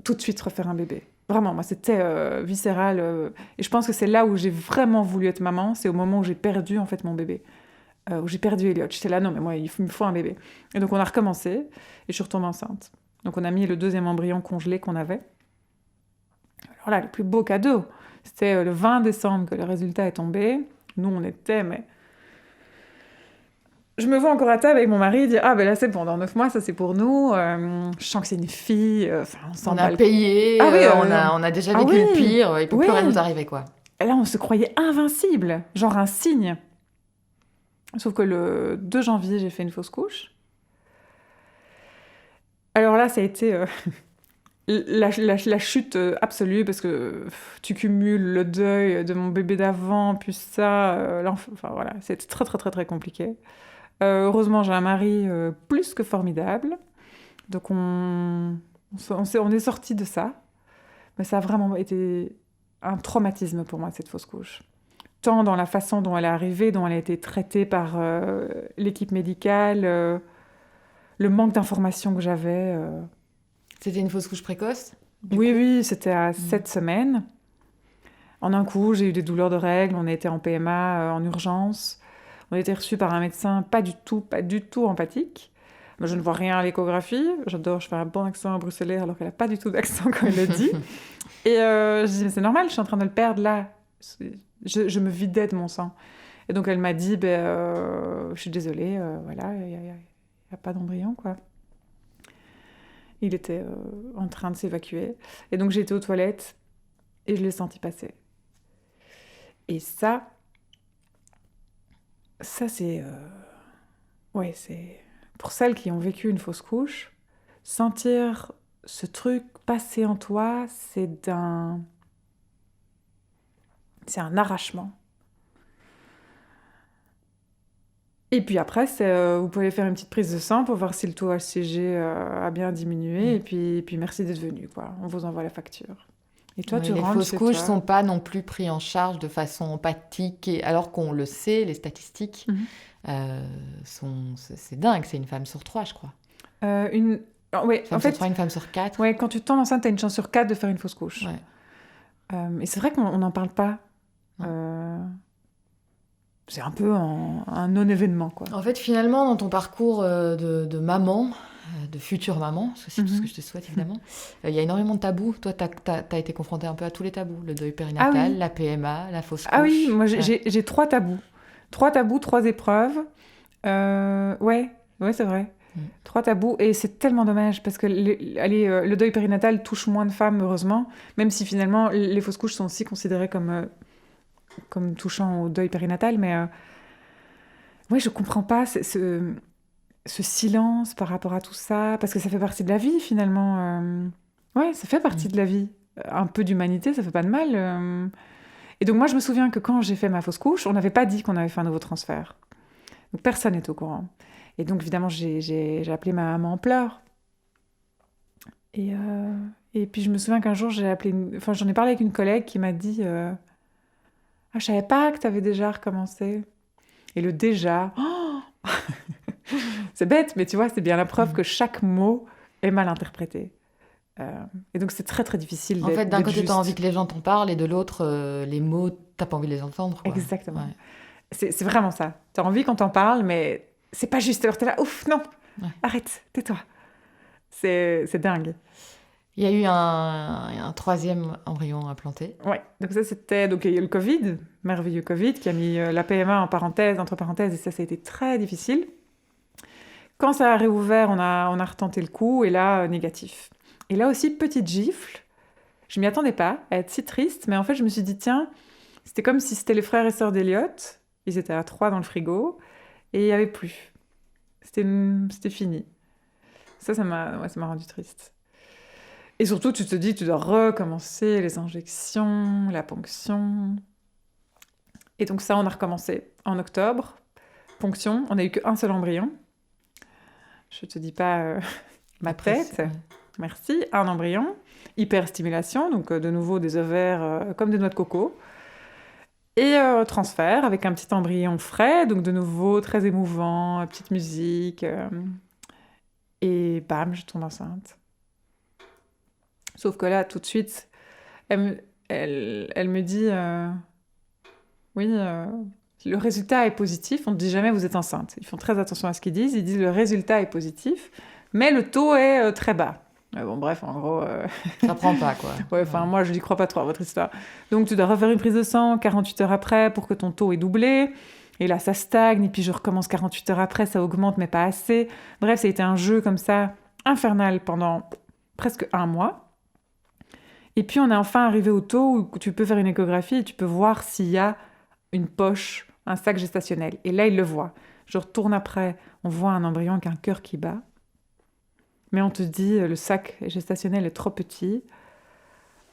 tout de suite refaire un bébé. Vraiment, moi, c'était viscéral. Et je pense que c'est là où j'ai vraiment voulu être maman. C'est au moment où j'ai perdu, en fait, mon bébé. Où j'ai perdu Elliot. J'étais là, non, mais moi, il me faut un bébé. Et donc, on a recommencé et je suis retombée enceinte. Donc, on a mis le deuxième embryon congelé qu'on avait. Alors là, le plus beau cadeau, c'était le 20 décembre que le résultat est tombé. Nous, on était, mais... Je me vois encore à table avec mon mari dire « Ah, ben là, c'est bon, dans 9 mois, ça, c'est pour nous. Je sens que c'est une fille.
On a payé,
ah, oui,
on a déjà vécu le pire. Il peut plus rien nous arriver, quoi. »
Et là, on se croyait invincible, genre un signe. Sauf que le 2 janvier, j'ai fait une fausse couche. Alors là, ça a été la chute absolue, parce que tu cumules le deuil de mon bébé d'avant, puis ça... enfin, voilà, c'était très, très, très, très compliqué. Heureusement, j'ai un mari plus que formidable. Donc, on est sortis de ça. Mais ça a vraiment été un traumatisme pour moi, cette fausse couche. Tant dans la façon dont elle est arrivée, dont elle a été traitée par l'équipe médicale, le manque d'informations que j'avais.
C'était une fausse couche précoce?
Oui, c'était à 7 semaines. En un coup, j'ai eu des douleurs de règles. On a été en PMA en urgence. On a été reçus par un médecin pas du tout empathique. Mais je ne vois rien à l'échographie. J'adore, je fais un bon accent bruxellois alors qu'elle n'a pas du tout d'accent quand elle le dit. Et je dis, mais c'est normal, je suis en train de le perdre là. Je me vidais de mon sang. Et donc elle m'a dit, je suis désolée, voilà, il n'y a pas d'embryon, quoi. Il était en train de s'évacuer. Et donc j'ai été aux toilettes et je l'ai senti passer. Et ça c'est... ouais, c'est... Pour celles qui ont vécu une fausse couche, sentir ce truc passer en toi, c'est un arrachement. Et puis après, vous pouvez faire une petite prise de sang pour voir si le taux HCG a bien diminué. Et puis merci d'être venu, quoi. On vous envoie la facture. Et toi, tu
les
rentres
fausses
chez
couches
toi.
sont pas non plus pris en charge de façon empathique, alors qu'on le sait, les statistiques c'est dingue, c'est une femme sur 3, je crois.
Ouais,
Une femme
en fait,
sur 3, une femme sur 4.
ouais, quand tu tombes enceinte, tu as une chance sur 4 de faire une fausse couche.
Ouais.
Et c'est vrai qu'on n'en parle pas. C'est un peu un non-événement, quoi.
En fait, finalement, dans ton parcours de maman, de future maman, parce que c'est tout ce que je te souhaite évidemment, il y a énormément de tabous. Toi, t'as été confrontée un peu à tous les tabous. Le deuil périnatal, la PMA, la fausse couche.
Ah oui, moi j'ai 3 tabous. 3 tabous, 3 épreuves. Ouais, c'est vrai. 3 tabous, et c'est tellement dommage, parce que le deuil périnatal touche moins de femmes, heureusement, même si finalement les fausses couches sont aussi considérées comme touchant au deuil périnatal, mais ouais, je comprends pas ce silence par rapport à tout ça, parce que ça fait partie de la vie, finalement. Ouais, ça fait partie de la vie. Un peu d'humanité, ça fait pas de mal. Et donc moi, je me souviens que quand j'ai fait ma fausse couche, on n'avait pas dit qu'on avait fait un nouveau transfert. Donc personne n'est au courant. Et donc, évidemment, j'ai appelé ma maman en pleurs. Et puis, je me souviens qu'un jour, j'en ai parlé avec une collègue qui m'a dit je savais pas que tu avais déjà recommencé. Et le déjà, c'est bête, mais tu vois, c'est bien la preuve que chaque mot est mal interprété. Et donc, c'est très, très difficile
En fait, d'un côté, tu as envie que les gens t'en parlent, et de l'autre, les mots, t'as pas envie de les entendre, quoi.
Exactement.
Ouais.
C'est vraiment ça. Tu as envie qu'on t'en parle, mais c'est pas juste. Alors, t'es là, ouf, non, arrête, tais-toi. C'est dingue.
Il y a eu un 3e embryon implanté.
Ouais, donc ça c'était... Donc il y a eu le Covid, merveilleux Covid, qui a mis la PMA en parenthèse, entre parenthèses, et ça a été très difficile. Quand ça a réouvert, on a retenté le coup, et là, négatif. Et là aussi, petite gifle. Je m'y attendais pas, à être si triste, mais en fait, je me suis dit, tiens, c'était comme si c'était les frères et sœurs d'Eliott. Ils étaient à 3 dans le frigo, et il n'y avait plus. C'était fini. Ça m'a rendu triste. Et surtout, tu te dis, tu dois recommencer les injections, la ponction. Et donc ça, on a recommencé en octobre. Ponction, on n'a eu qu'un seul embryon. Je te dis pas ma tête. Merci. Un embryon. Hyperstimulation, donc de nouveau des ovaires comme des noix de coco. Et transfert avec un petit embryon frais, donc de nouveau très émouvant, petite musique. Et bam, je tombe enceinte. Sauf que là, tout de suite, elle me dit oui, le résultat est positif. On ne dit jamais vous êtes enceinte. Ils font très attention à ce qu'ils disent. Ils disent le résultat est positif, mais le taux est très bas. Bon, bref, en gros...
Ça prend pas, quoi.
Ouais, enfin, moi, je n'y crois pas trop à votre histoire. Donc, tu dois refaire une prise de sang 48 heures après pour que ton taux ait doublé. Et là, ça stagne. Et puis, je recommence 48 heures après, ça augmente, mais pas assez. Bref, ça a été un jeu comme ça, infernal, pendant presque 1 mois. Et puis, on est enfin arrivé au taux où tu peux faire une échographie et tu peux voir s'il y a une poche, un sac gestationnel. Et là, il le voit. Je retourne après, on voit un embryon avec un cœur qui bat. Mais on te dit, le sac gestationnel est trop petit,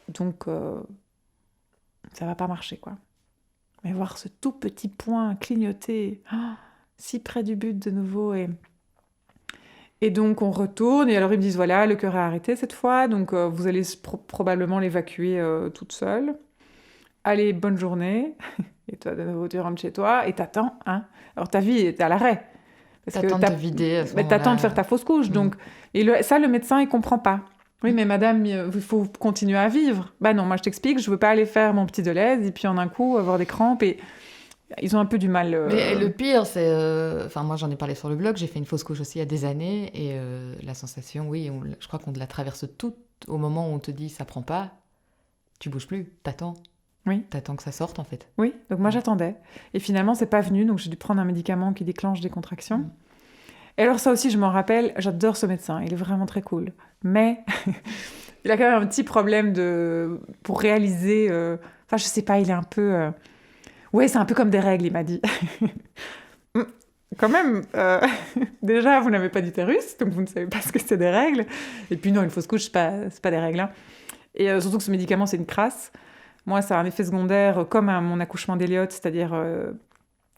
donc ça va pas marcher, quoi. Mais voir ce tout petit point clignoter, si près du but de nouveau, et donc on retourne, et alors ils me disent, voilà, le cœur est arrêté cette fois, donc vous allez probablement l'évacuer toute seule. Allez, bonne journée. Et toi, de nouveau, tu rentres chez toi, et t'attends, hein. Alors ta vie est à l'arrêt.
T'attends de te vider à ce moment-là.
T'attends de faire ta fausse couche, donc... Et le médecin, il comprend pas. Oui, mais madame, il faut continuer à vivre. Bah non, moi je t'explique, je veux pas aller faire mon petit Deleuze, et puis en un coup, avoir des crampes, et ils ont un peu du mal...
Mais le pire, c'est... Enfin, moi j'en ai parlé sur le blog, j'ai fait une fausse couche aussi il y a des années, et la sensation, oui, je crois qu'on la traverse toute au moment où on te dit ça prend pas, tu bouges plus, t'attends.
Oui.
T'attends que ça sorte, en fait.
Oui, donc moi j'attendais. Et finalement, c'est pas venu, donc j'ai dû prendre un médicament qui déclenche des contractions. Et alors ça aussi, je m'en rappelle, j'adore ce médecin, il est vraiment très cool. Mais il a quand même un petit problème pour réaliser... Enfin, je sais pas, il est un peu... Ouais, c'est un peu comme des règles, il m'a dit. quand même, déjà, vous n'avez pas d'utérus, donc vous ne savez pas ce que c'est des règles. Et puis non, une fausse couche, c'est pas des règles. Hein. Et surtout que ce médicament, c'est une crasse. Moi, ça a un effet secondaire comme à mon accouchement d'Eliott, c'est-à-dire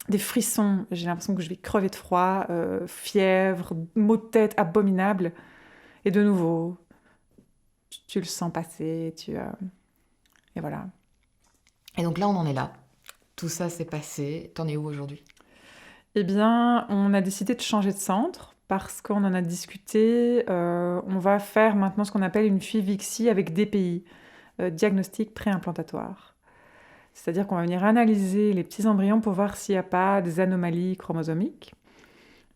des frissons. J'ai l'impression que je vais crever de froid, fièvre, maux de tête abominables. Et de nouveau, tu le sens passer, et voilà.
Et donc là, on en est là. Tout ça s'est passé. T'en es où aujourd'hui?
Eh bien, on a décidé de changer de centre parce qu'on en a discuté. On va faire maintenant ce qu'on appelle une FIV-ICSI avec DPI, diagnostic préimplantatoire. C'est-à-dire qu'on va venir analyser les petits embryons pour voir s'il n'y a pas des anomalies chromosomiques,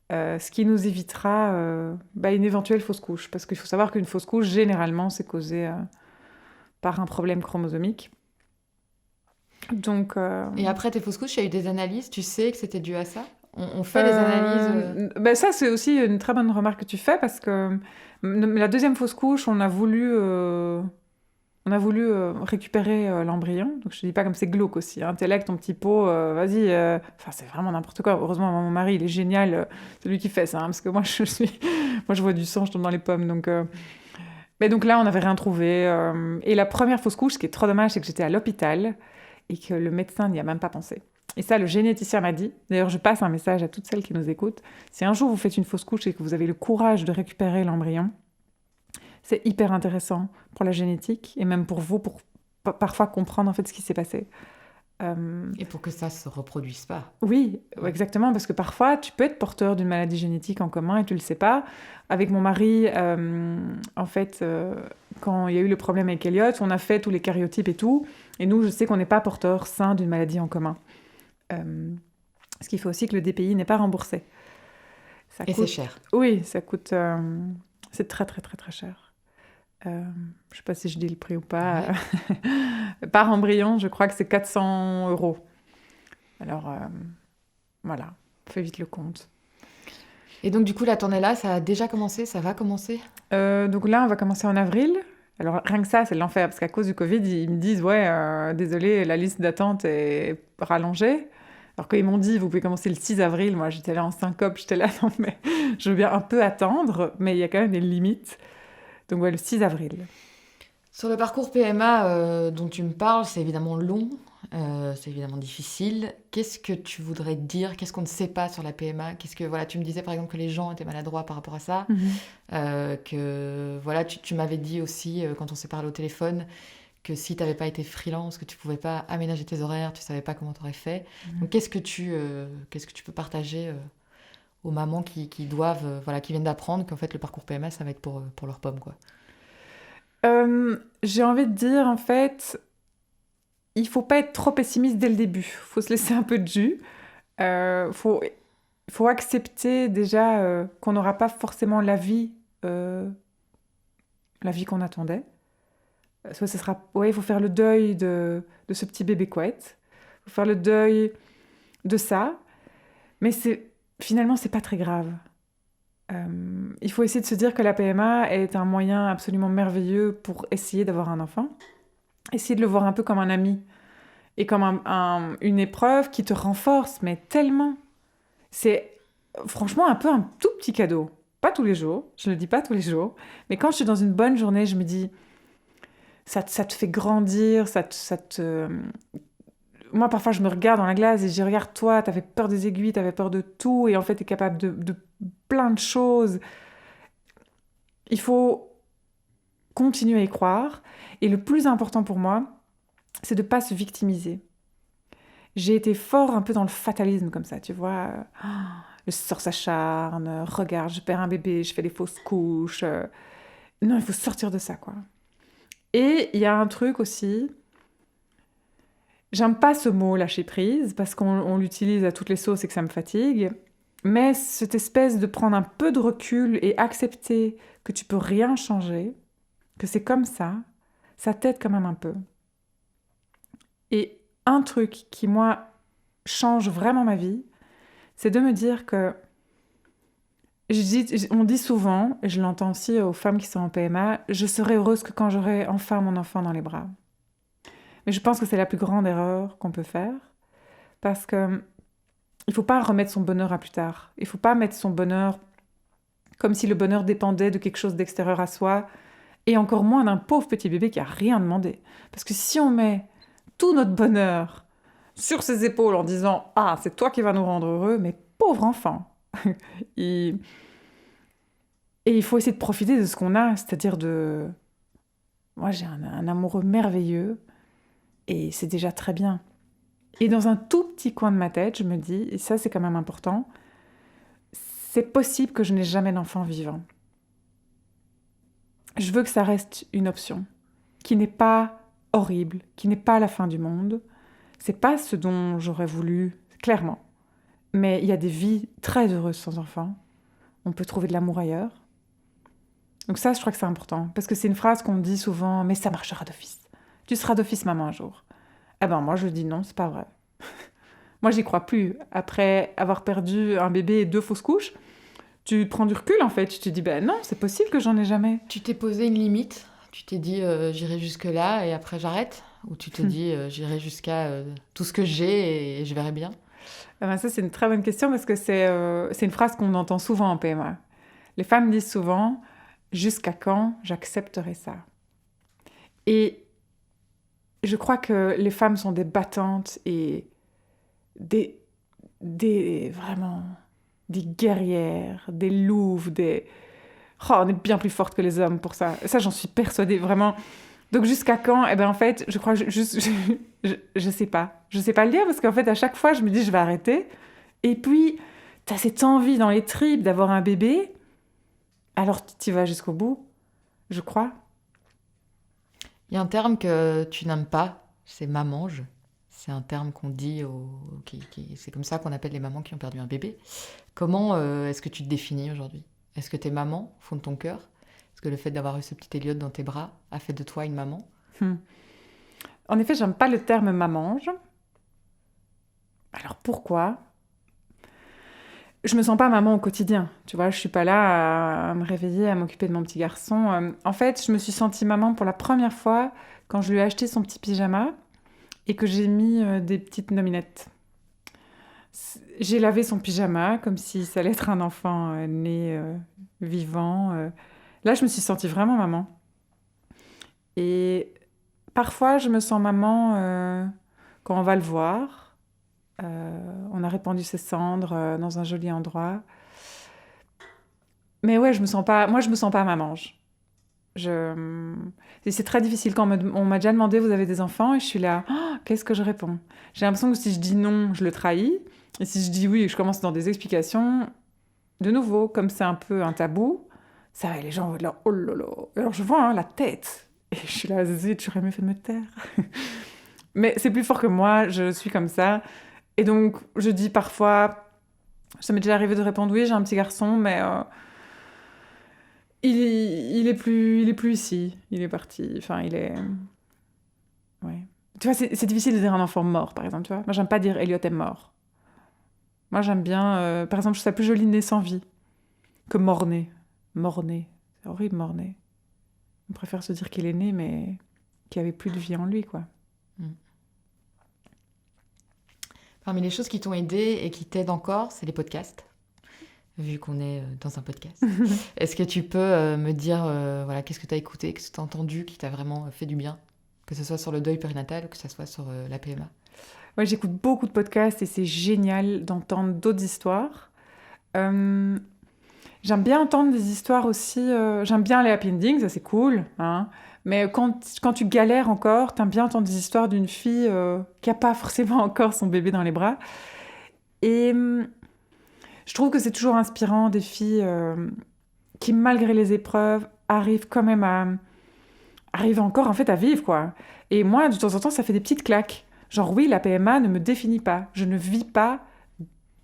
ce qui nous évitera une éventuelle fausse couche. Parce qu'il faut savoir qu'une fausse couche, généralement, c'est causé par un problème chromosomique. Donc,
Et après tes fausses couches, il y a eu des analyses. Tu sais que c'était dû à ça? On fait des analyses
Ça, c'est aussi une très bonne remarque que tu fais parce que la deuxième fausse couche, on a voulu récupérer l'embryon. Donc, je te dis pas comme c'est glauque aussi. Intellect, ton petit pot, vas-y. Enfin, c'est vraiment n'importe quoi. Heureusement, mon mari, il est génial. C'est lui qui fait ça. Hein, parce que moi, moi, je vois du sang, je tombe dans les pommes. Mais donc là, on n'avait rien trouvé. Et la première fausse couche, ce qui est trop dommage, c'est que j'étais à l'hôpital et que le médecin n'y a même pas pensé. Et ça, le généticien m'a dit, d'ailleurs je passe un message à toutes celles qui nous écoutent, si un jour vous faites une fausse couche et que vous avez le courage de récupérer l'embryon, c'est hyper intéressant pour la génétique et même pour vous, pour parfois comprendre en fait ce qui s'est passé.
Et pour que ça se reproduise pas.
Oui, exactement, parce que parfois tu peux être porteur d'une maladie génétique en commun et tu le sais pas. Avec mon mari, en fait, quand il y a eu le problème avec Elliot, on a fait tous les karyotypes et tout, et nous, je sais qu'on n'est pas porteur sain d'une maladie en commun. Ce qui fait aussi que le DPI n'est pas remboursé.
Et c'est cher.
Oui, ça coûte... c'est très, très, très, très cher. Je ne sais pas si je dis le prix ou pas. Ouais. Par embryon, je crois que c'est 400 €. Alors, voilà, fais vite le compte.
Et donc, du coup, la tournée là, ça a déjà commencé? Ça va commencer?
Donc là, on va commencer en avril. Alors, rien que ça, c'est l'enfer, parce qu'à cause du Covid, ils me disent, ouais, désolé, la liste d'attente est rallongée. Alors quand ils m'ont dit, vous pouvez commencer le 6 avril, moi j'étais là en syncope, j'étais là, non mais je veux bien un peu attendre, mais il y a quand même des limites. Donc ouais, le 6 avril.
Sur le parcours PMA dont tu me parles, c'est évidemment long, c'est évidemment difficile. Qu'est-ce que tu voudrais dire? Qu'est-ce qu'on ne sait pas sur la PMA? Voilà, tu me disais par exemple que les gens étaient maladroits par rapport à ça, que voilà, tu m'avais dit aussi quand on s'est parlé au téléphone que si tu n'avais pas été freelance, que tu ne pouvais pas aménager tes horaires, tu ne savais pas comment tu aurais fait. Donc qu'est-ce que tu peux partager aux mamans qui doivent, qui viennent d'apprendre qu'en fait le parcours PMA, ça va être pour leurs pommes, quoi?
J'ai envie de dire, en fait, il faut pas être trop pessimiste dès le début. Faut se laisser un peu de jus. Faut accepter déjà qu'on n'aura pas forcément la vie qu'on attendait. Soit ce sera, il faut faire le deuil de ce petit bébé couette. Il faut faire le deuil de ça. Mais finalement, c'est pas très grave. Il faut essayer de se dire que la PMA est un moyen absolument merveilleux pour essayer d'avoir un enfant. Essayer de le voir un peu comme un ami et comme une épreuve qui te renforce, mais tellement. C'est franchement un peu un tout petit cadeau. Pas tous les jours, je le dis pas tous les jours, mais quand je suis dans une bonne journée, je me dis, ça te fait grandir, Moi, parfois, je me regarde dans la glace et je dis, regarde toi, t'avais peur des aiguilles, t'avais peur de tout, et en fait, t'es capable de plein de choses. Il faut continuer à y croire. Et le plus important pour moi, c'est de ne pas se victimiser. J'ai été fort un peu dans le fatalisme comme ça, tu vois. Le sort s'acharne, regarde, je perds un bébé, je fais des fausses couches. Non, il faut sortir de ça, quoi. Et il y a un truc aussi... J'aime pas ce mot lâcher prise parce qu'on l'utilise à toutes les sauces et que ça me fatigue. Mais cette espèce de prendre un peu de recul et accepter que tu peux rien changer, que c'est comme ça t'aide quand même un peu. Et un truc qui, moi, change vraiment ma vie, c'est de me dire que on dit souvent, et je l'entends aussi aux femmes qui sont en PMA, je serai heureuse que quand j'aurai enfin mon enfant dans les bras. Mais je pense que c'est la plus grande erreur qu'on peut faire parce que il faut pas remettre son bonheur à plus tard. Il faut pas mettre son bonheur comme si le bonheur dépendait de quelque chose d'extérieur à soi, et encore moins d'un pauvre petit bébé qui a rien demandé. Parce que si on met tout notre bonheur sur ses épaules en disant « Ah, c'est toi qui vas nous rendre heureux », mais pauvre enfant. Et il faut essayer de profiter de ce qu'on a, c'est-à-dire de... Moi, j'ai un amoureux merveilleux, et c'est déjà très bien. Et dans un tout petit coin de ma tête, je me dis, et ça c'est quand même important, c'est possible que je n'ai jamais d'enfant vivant. Je veux que ça reste une option, qui n'est pas horrible, qui n'est pas la fin du monde. C'est pas ce dont j'aurais voulu, clairement. Mais il y a des vies très heureuses sans enfants. On peut trouver de l'amour ailleurs. Donc ça, je crois que c'est important. Parce que c'est une phrase qu'on dit souvent, mais ça marchera d'office. Tu seras d'office maman un jour. Eh ben moi, je dis non, c'est pas vrai. Moi, j'y crois plus. Après avoir perdu un bébé et 2 fausses couches, tu prends du recul, en fait. Tu te dis, ben non, c'est possible que j'en ai jamais.
Tu t'es posé une limite? Tu t'es dit j'irai jusque-là et après j'arrête? Ou tu te dis j'irai jusqu'à tout ce que j'ai et je verrai bien?
Eh ben, ça, c'est une très bonne question parce que c'est une phrase qu'on entend souvent en PMA. Les femmes disent souvent, jusqu'à quand j'accepterai ça? Et je crois que les femmes sont des battantes et vraiment des guerrières, des louves, Oh, on est bien plus fortes que les hommes pour ça. Ça, j'en suis persuadée, vraiment. Donc, jusqu'à quand? Eh bien, en fait, je crois juste... Je sais pas. Je sais pas le dire parce qu'en fait, à chaque fois, je me dis, je vais arrêter. Et puis, t'as cette envie dans les tripes d'avoir un bébé. Alors, tu vas jusqu'au bout, je crois.
Il y a un terme que tu n'aimes pas, c'est mamange. C'est un terme qu'on dit, c'est comme ça qu'on appelle les mamans qui ont perdu un bébé. Comment est-ce que tu te définis aujourd'hui? Est-ce que t'es maman au fond de ton cœur? Est-ce que le fait d'avoir eu ce petit Elliot dans tes bras a fait de toi une maman?
En effet, j'aime pas le terme mamange. Alors pourquoi? Je me sens pas maman au quotidien, tu vois, je suis pas là à me réveiller, à m'occuper de mon petit garçon. En fait, je me suis sentie maman pour la première fois quand je lui ai acheté son petit pyjama et que j'ai mis des petites nominettes. J'ai lavé son pyjama comme si ça allait être un enfant né vivant. Là, je me suis sentie vraiment maman. Et parfois, je me sens maman quand on va le voir. On a répandu ses cendres dans un joli endroit. Mais ouais, je me sens pas mamange. Et c'est très difficile quand on m'a déjà demandé, vous avez des enfants? Et je suis là, oh, qu'est-ce que je réponds? J'ai l'impression que si je dis non, je le trahis. Et si je dis oui et que je commence dans des explications, de nouveau, comme c'est un peu un tabou, ça va, les gens vont être là, oh là là. Alors je vois la tête. Et je suis là, zut, j'aurais mieux fait de me taire. Mais c'est plus fort que moi, je suis comme ça. Et donc, je dis parfois, ça m'est déjà arrivé de répondre oui, j'ai un petit garçon, mais il est plus ici. Il est parti. Enfin, il est... Ouais. Tu vois, c'est difficile de dire un enfant mort, par exemple, tu vois. Moi, j'aime pas dire Elliot est mort. Moi, j'aime bien... par exemple, je trouve ça plus joli né sans vie que mort-né. Mort-né. C'est horrible, mort-né. On préfère se dire qu'il est né, mais qu'il n'y avait plus de vie en lui, quoi.
Parmi les choses qui t'ont aidé et qui t'aident encore, c'est les podcasts, vu qu'on est dans un podcast. Est-ce que tu peux me dire voilà, qu'est-ce que tu as écouté, qu'est-ce que tu as entendu qui t'a vraiment fait du bien? Que ce soit sur le deuil périnatal ou que ce soit sur la PMA.
Ouais, j'écoute beaucoup de podcasts et c'est génial d'entendre d'autres histoires. J'aime bien entendre des histoires aussi... j'aime bien les happy endings, ça c'est cool. Hein. Mais quand tu galères encore, t'aimes bien entendre des histoires d'une fille qui n'a pas forcément encore son bébé dans les bras. Et je trouve que c'est toujours inspirant, des filles qui, malgré les épreuves, arrivent quand même arrivent encore en fait à vivre, quoi. Et moi, de temps en temps, ça fait des petites claques. Genre, oui, la PMA ne me définit pas. Je ne vis pas...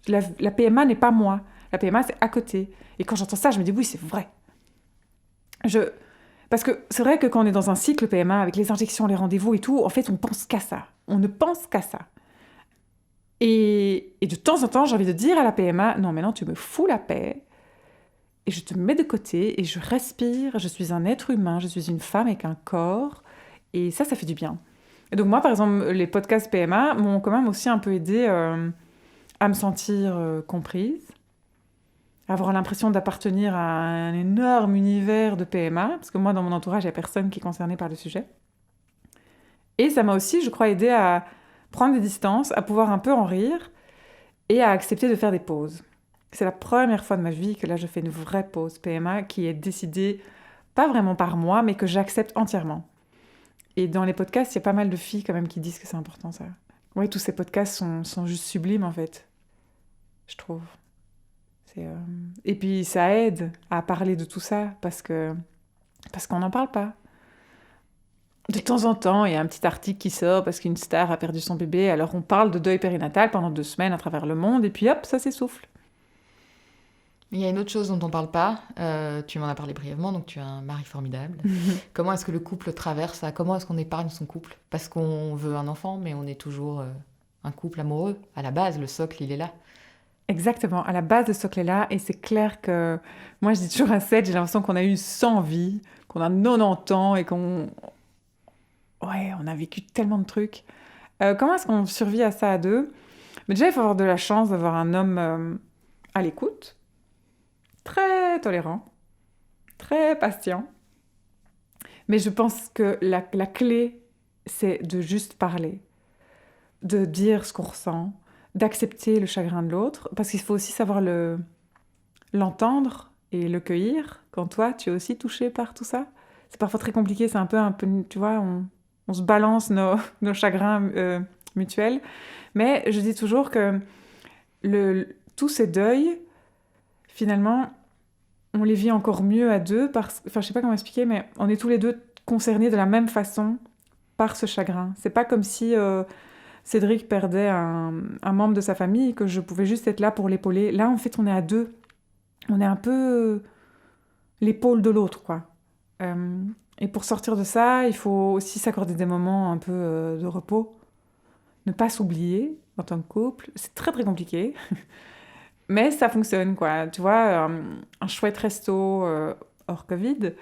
La PMA n'est pas moi. La PMA, c'est à côté. Et quand j'entends ça, je me dis, oui, c'est vrai. Parce que c'est vrai que quand on est dans un cycle PMA, avec les injections, les rendez-vous et tout, en fait, on pense qu'à ça. On ne pense qu'à ça. Et de temps en temps, j'ai envie de dire à la PMA, non, maintenant, tu me fous la paix. Et je te mets de côté et je respire. Je suis un être humain, je suis une femme avec un corps. Et ça fait du bien. Et donc moi, par exemple, les podcasts PMA m'ont quand même aussi un peu aidé à à me sentir comprise, avoir l'impression d'appartenir à un énorme univers de PMA, parce que moi, dans mon entourage, il n'y a personne qui est concerné par le sujet. Et ça m'a aussi, je crois, aidé à prendre des distances, à pouvoir un peu en rire et à accepter de faire des pauses. C'est la première fois de ma vie que là, je fais une vraie pause PMA qui est décidée, pas vraiment par moi, mais que j'accepte entièrement. Et dans les podcasts, il y a pas mal de filles quand même qui disent que c'est important, ça. Oui, tous ces podcasts sont juste sublimes, en fait, je trouve. Et puis, ça aide à parler de tout ça, parce qu'on n'en parle pas. De temps en temps, il y a un petit article qui sort parce qu'une star a perdu son bébé, alors on parle de deuil périnatal pendant 2 semaines à travers le monde, et puis hop, ça s'essouffle.
Il y a une autre chose dont on ne parle pas, tu m'en as parlé brièvement, donc tu as un mari formidable. Comment est-ce que le couple traverse ça? Comment est-ce qu'on épargne son couple? Parce qu'on veut un enfant, mais on est toujours un couple amoureux. À la base, le socle, il est là.
Exactement, à la base, le socle est là, et c'est clair que... Moi, je dis toujours à Seth, j'ai l'impression qu'on a eu 100 vies, qu'on a 90 ans, et qu'on... Ouais, on a vécu tellement de trucs. Comment est-ce qu'on survit à ça à 2? Mais déjà, il faut avoir de la chance d'avoir un homme à l'écoute, très tolérant, très patient. Mais je pense que la clé, c'est de juste parler, de dire ce qu'on ressent, d'accepter le chagrin de l'autre, parce qu'il faut aussi savoir l'entendre et le cueillir quand toi, tu es aussi touché par tout ça. C'est parfois très compliqué, c'est un peu tu vois, on se balance nos chagrins mutuels. Mais je dis toujours que tous ces deuils, finalement, on les vit encore mieux à 2, enfin, je sais pas comment expliquer, mais on est tous les 2 concernés de la même façon par ce chagrin. C'est pas comme si Cédric perdait un membre de sa famille, que je pouvais juste être là pour l'épauler. Là, en fait, on est à 2. On est un peu l'épaule de l'autre, quoi. Et pour sortir de ça, il faut aussi s'accorder des moments un peu de repos. Ne pas s'oublier en tant que couple. C'est très, très compliqué. Mais ça fonctionne, quoi. Tu vois, un chouette resto hors Covid.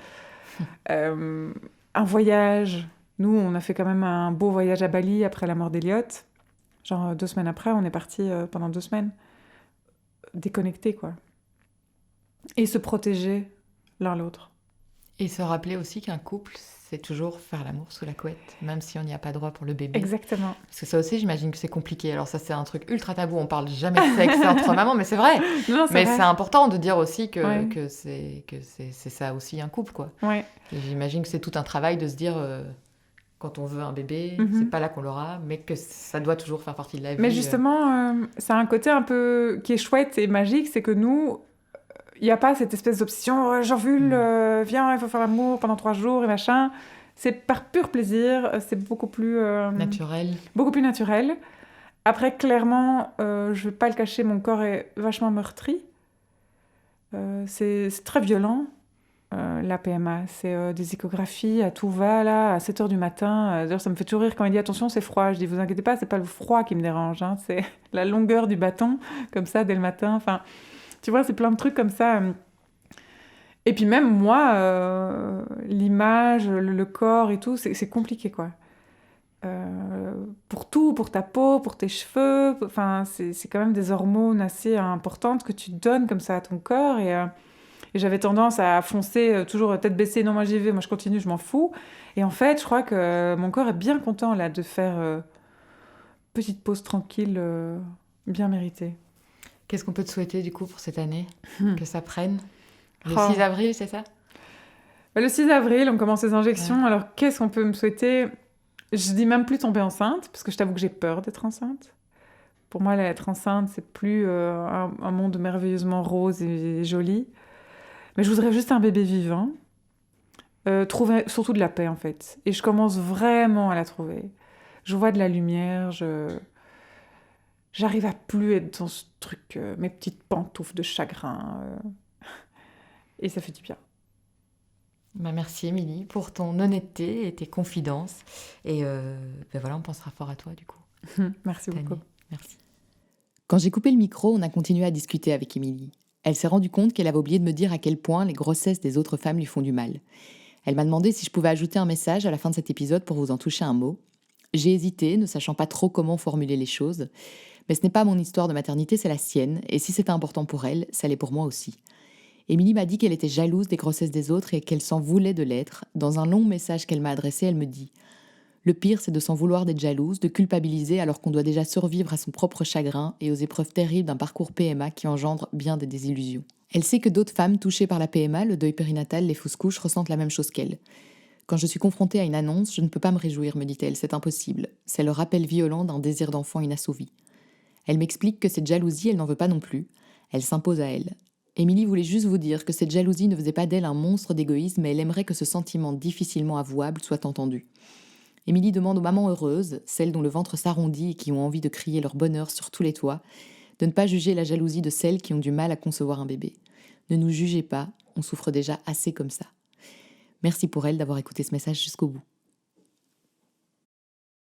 Un voyage. Nous, on a fait quand même un beau voyage à Bali après la mort d'Eliott. Genre 2 semaines après, on est partis pendant 2 semaines. Déconnectés, quoi. Et se protéger l'un l'autre.
Et se rappeler aussi qu'un couple, c'est toujours faire l'amour sous la couette, même si on n'y a pas droit pour le bébé.
Exactement.
Parce que ça aussi, j'imagine que c'est compliqué. Alors ça, c'est un truc ultra tabou. On parle jamais de sexe entre mamans, mais c'est vrai.
Non,
mais
vrai.
c'est important de dire aussi que,
Ouais.
que c'est ça aussi un couple, quoi.
Ouais.
Et j'imagine que c'est tout un travail de se dire, quand on veut un bébé, c'est pas là qu'on l'aura, mais que ça doit toujours faire partie de la vie.
Mais justement, ça a un côté un peu qui est chouette et magique, c'est que nous, il n'y a pas cette espèce d'obsession, j'ovule, viens, il faut faire l'amour pendant 3 jours et machin. C'est par pur plaisir, c'est beaucoup plus...
naturel.
Beaucoup plus naturel. Après, clairement, je ne vais pas le cacher, mon corps est vachement meurtri. C'est très violent, la PMA. C'est des échographies à tout va, là, à 7h du matin. D'ailleurs, ça me fait toujours rire quand il dit « Attention, c'est froid ». Je dis « Vous inquiétez pas, c'est pas le froid qui me dérange, hein, c'est la longueur du bâton, comme ça, dès le matin. » Enfin, tu vois, c'est plein de trucs comme ça. Et puis même moi, l'image, le corps et tout, c'est compliqué, quoi. Pour tout, pour ta peau, pour tes cheveux, enfin, c'est quand même des hormones assez importantes que tu donnes comme ça à ton corps. Et j'avais tendance à foncer toujours tête baissée, non, moi j'y vais, moi je continue, je m'en fous. Et en fait, je crois que mon corps est bien content là de faire petite pause tranquille, bien méritée.
Qu'est-ce qu'on peut te souhaiter du coup pour cette année? Que ça prenne? Le
Oh.
6 avril, c'est ça?
Le 6 avril, on commence les injections. Ouais. Alors, qu'est-ce qu'on peut me souhaiter? Je dis même plus tomber enceinte, parce que je t'avoue que j'ai peur d'être enceinte. Pour moi, être enceinte, c'est plus un monde merveilleusement rose et joli. Mais je voudrais juste un bébé vivant. Trouver surtout de la paix, en fait. Et je commence vraiment à la trouver. Je vois de la lumière, j'arrive à plus être dans ce truc, mes petites pantoufles de chagrin. Et ça fait du bien.
Bah merci Émilie pour ton honnêteté et tes confidences. Et voilà, on pensera fort à toi du coup.
Merci beaucoup.
Merci.
Quand j'ai coupé le micro, on a continué à discuter avec Émilie. Elle s'est rendue compte qu'elle avait oublié de me dire à quel point les grossesses des autres femmes lui font du mal. Elle m'a demandé si je pouvais ajouter un message à la fin de cet épisode pour vous en toucher un mot.
J'ai hésité, ne sachant pas trop comment formuler les choses. Mais ce n'est pas mon histoire de maternité, c'est la sienne. Et si c'était important pour elle, ça l'est pour moi aussi. Émilie m'a dit qu'elle était jalouse des grossesses des autres et qu'elle s'en voulait de l'être. Dans un long message qu'elle m'a adressé, elle me dit « Le pire, c'est de s'en vouloir d'être jalouse, de culpabiliser alors qu'on doit déjà survivre à son propre chagrin et aux épreuves terribles d'un parcours PMA qui engendre bien des désillusions. » Elle sait que d'autres femmes touchées par la PMA, le deuil périnatal, les fausses couches, ressentent la même chose qu'elle. Quand je suis confrontée à une annonce, je ne peux pas me réjouir, me dit-elle, c'est impossible. C'est le rappel violent d'un désir d'enfant inassouvi. Elle m'explique que cette jalousie, elle n'en veut pas non plus. Elle s'impose à elle. Émilie voulait juste vous dire que cette jalousie ne faisait pas d'elle un monstre d'égoïsme, mais elle aimerait que ce sentiment difficilement avouable soit entendu. Émilie demande aux mamans heureuses, celles dont le ventre s'arrondit et qui ont envie de crier leur bonheur sur tous les toits, de ne pas juger la jalousie de celles qui ont du mal à concevoir un bébé. Ne nous jugez pas, on souffre déjà assez comme ça. Merci pour elle d'avoir écouté ce message jusqu'au bout.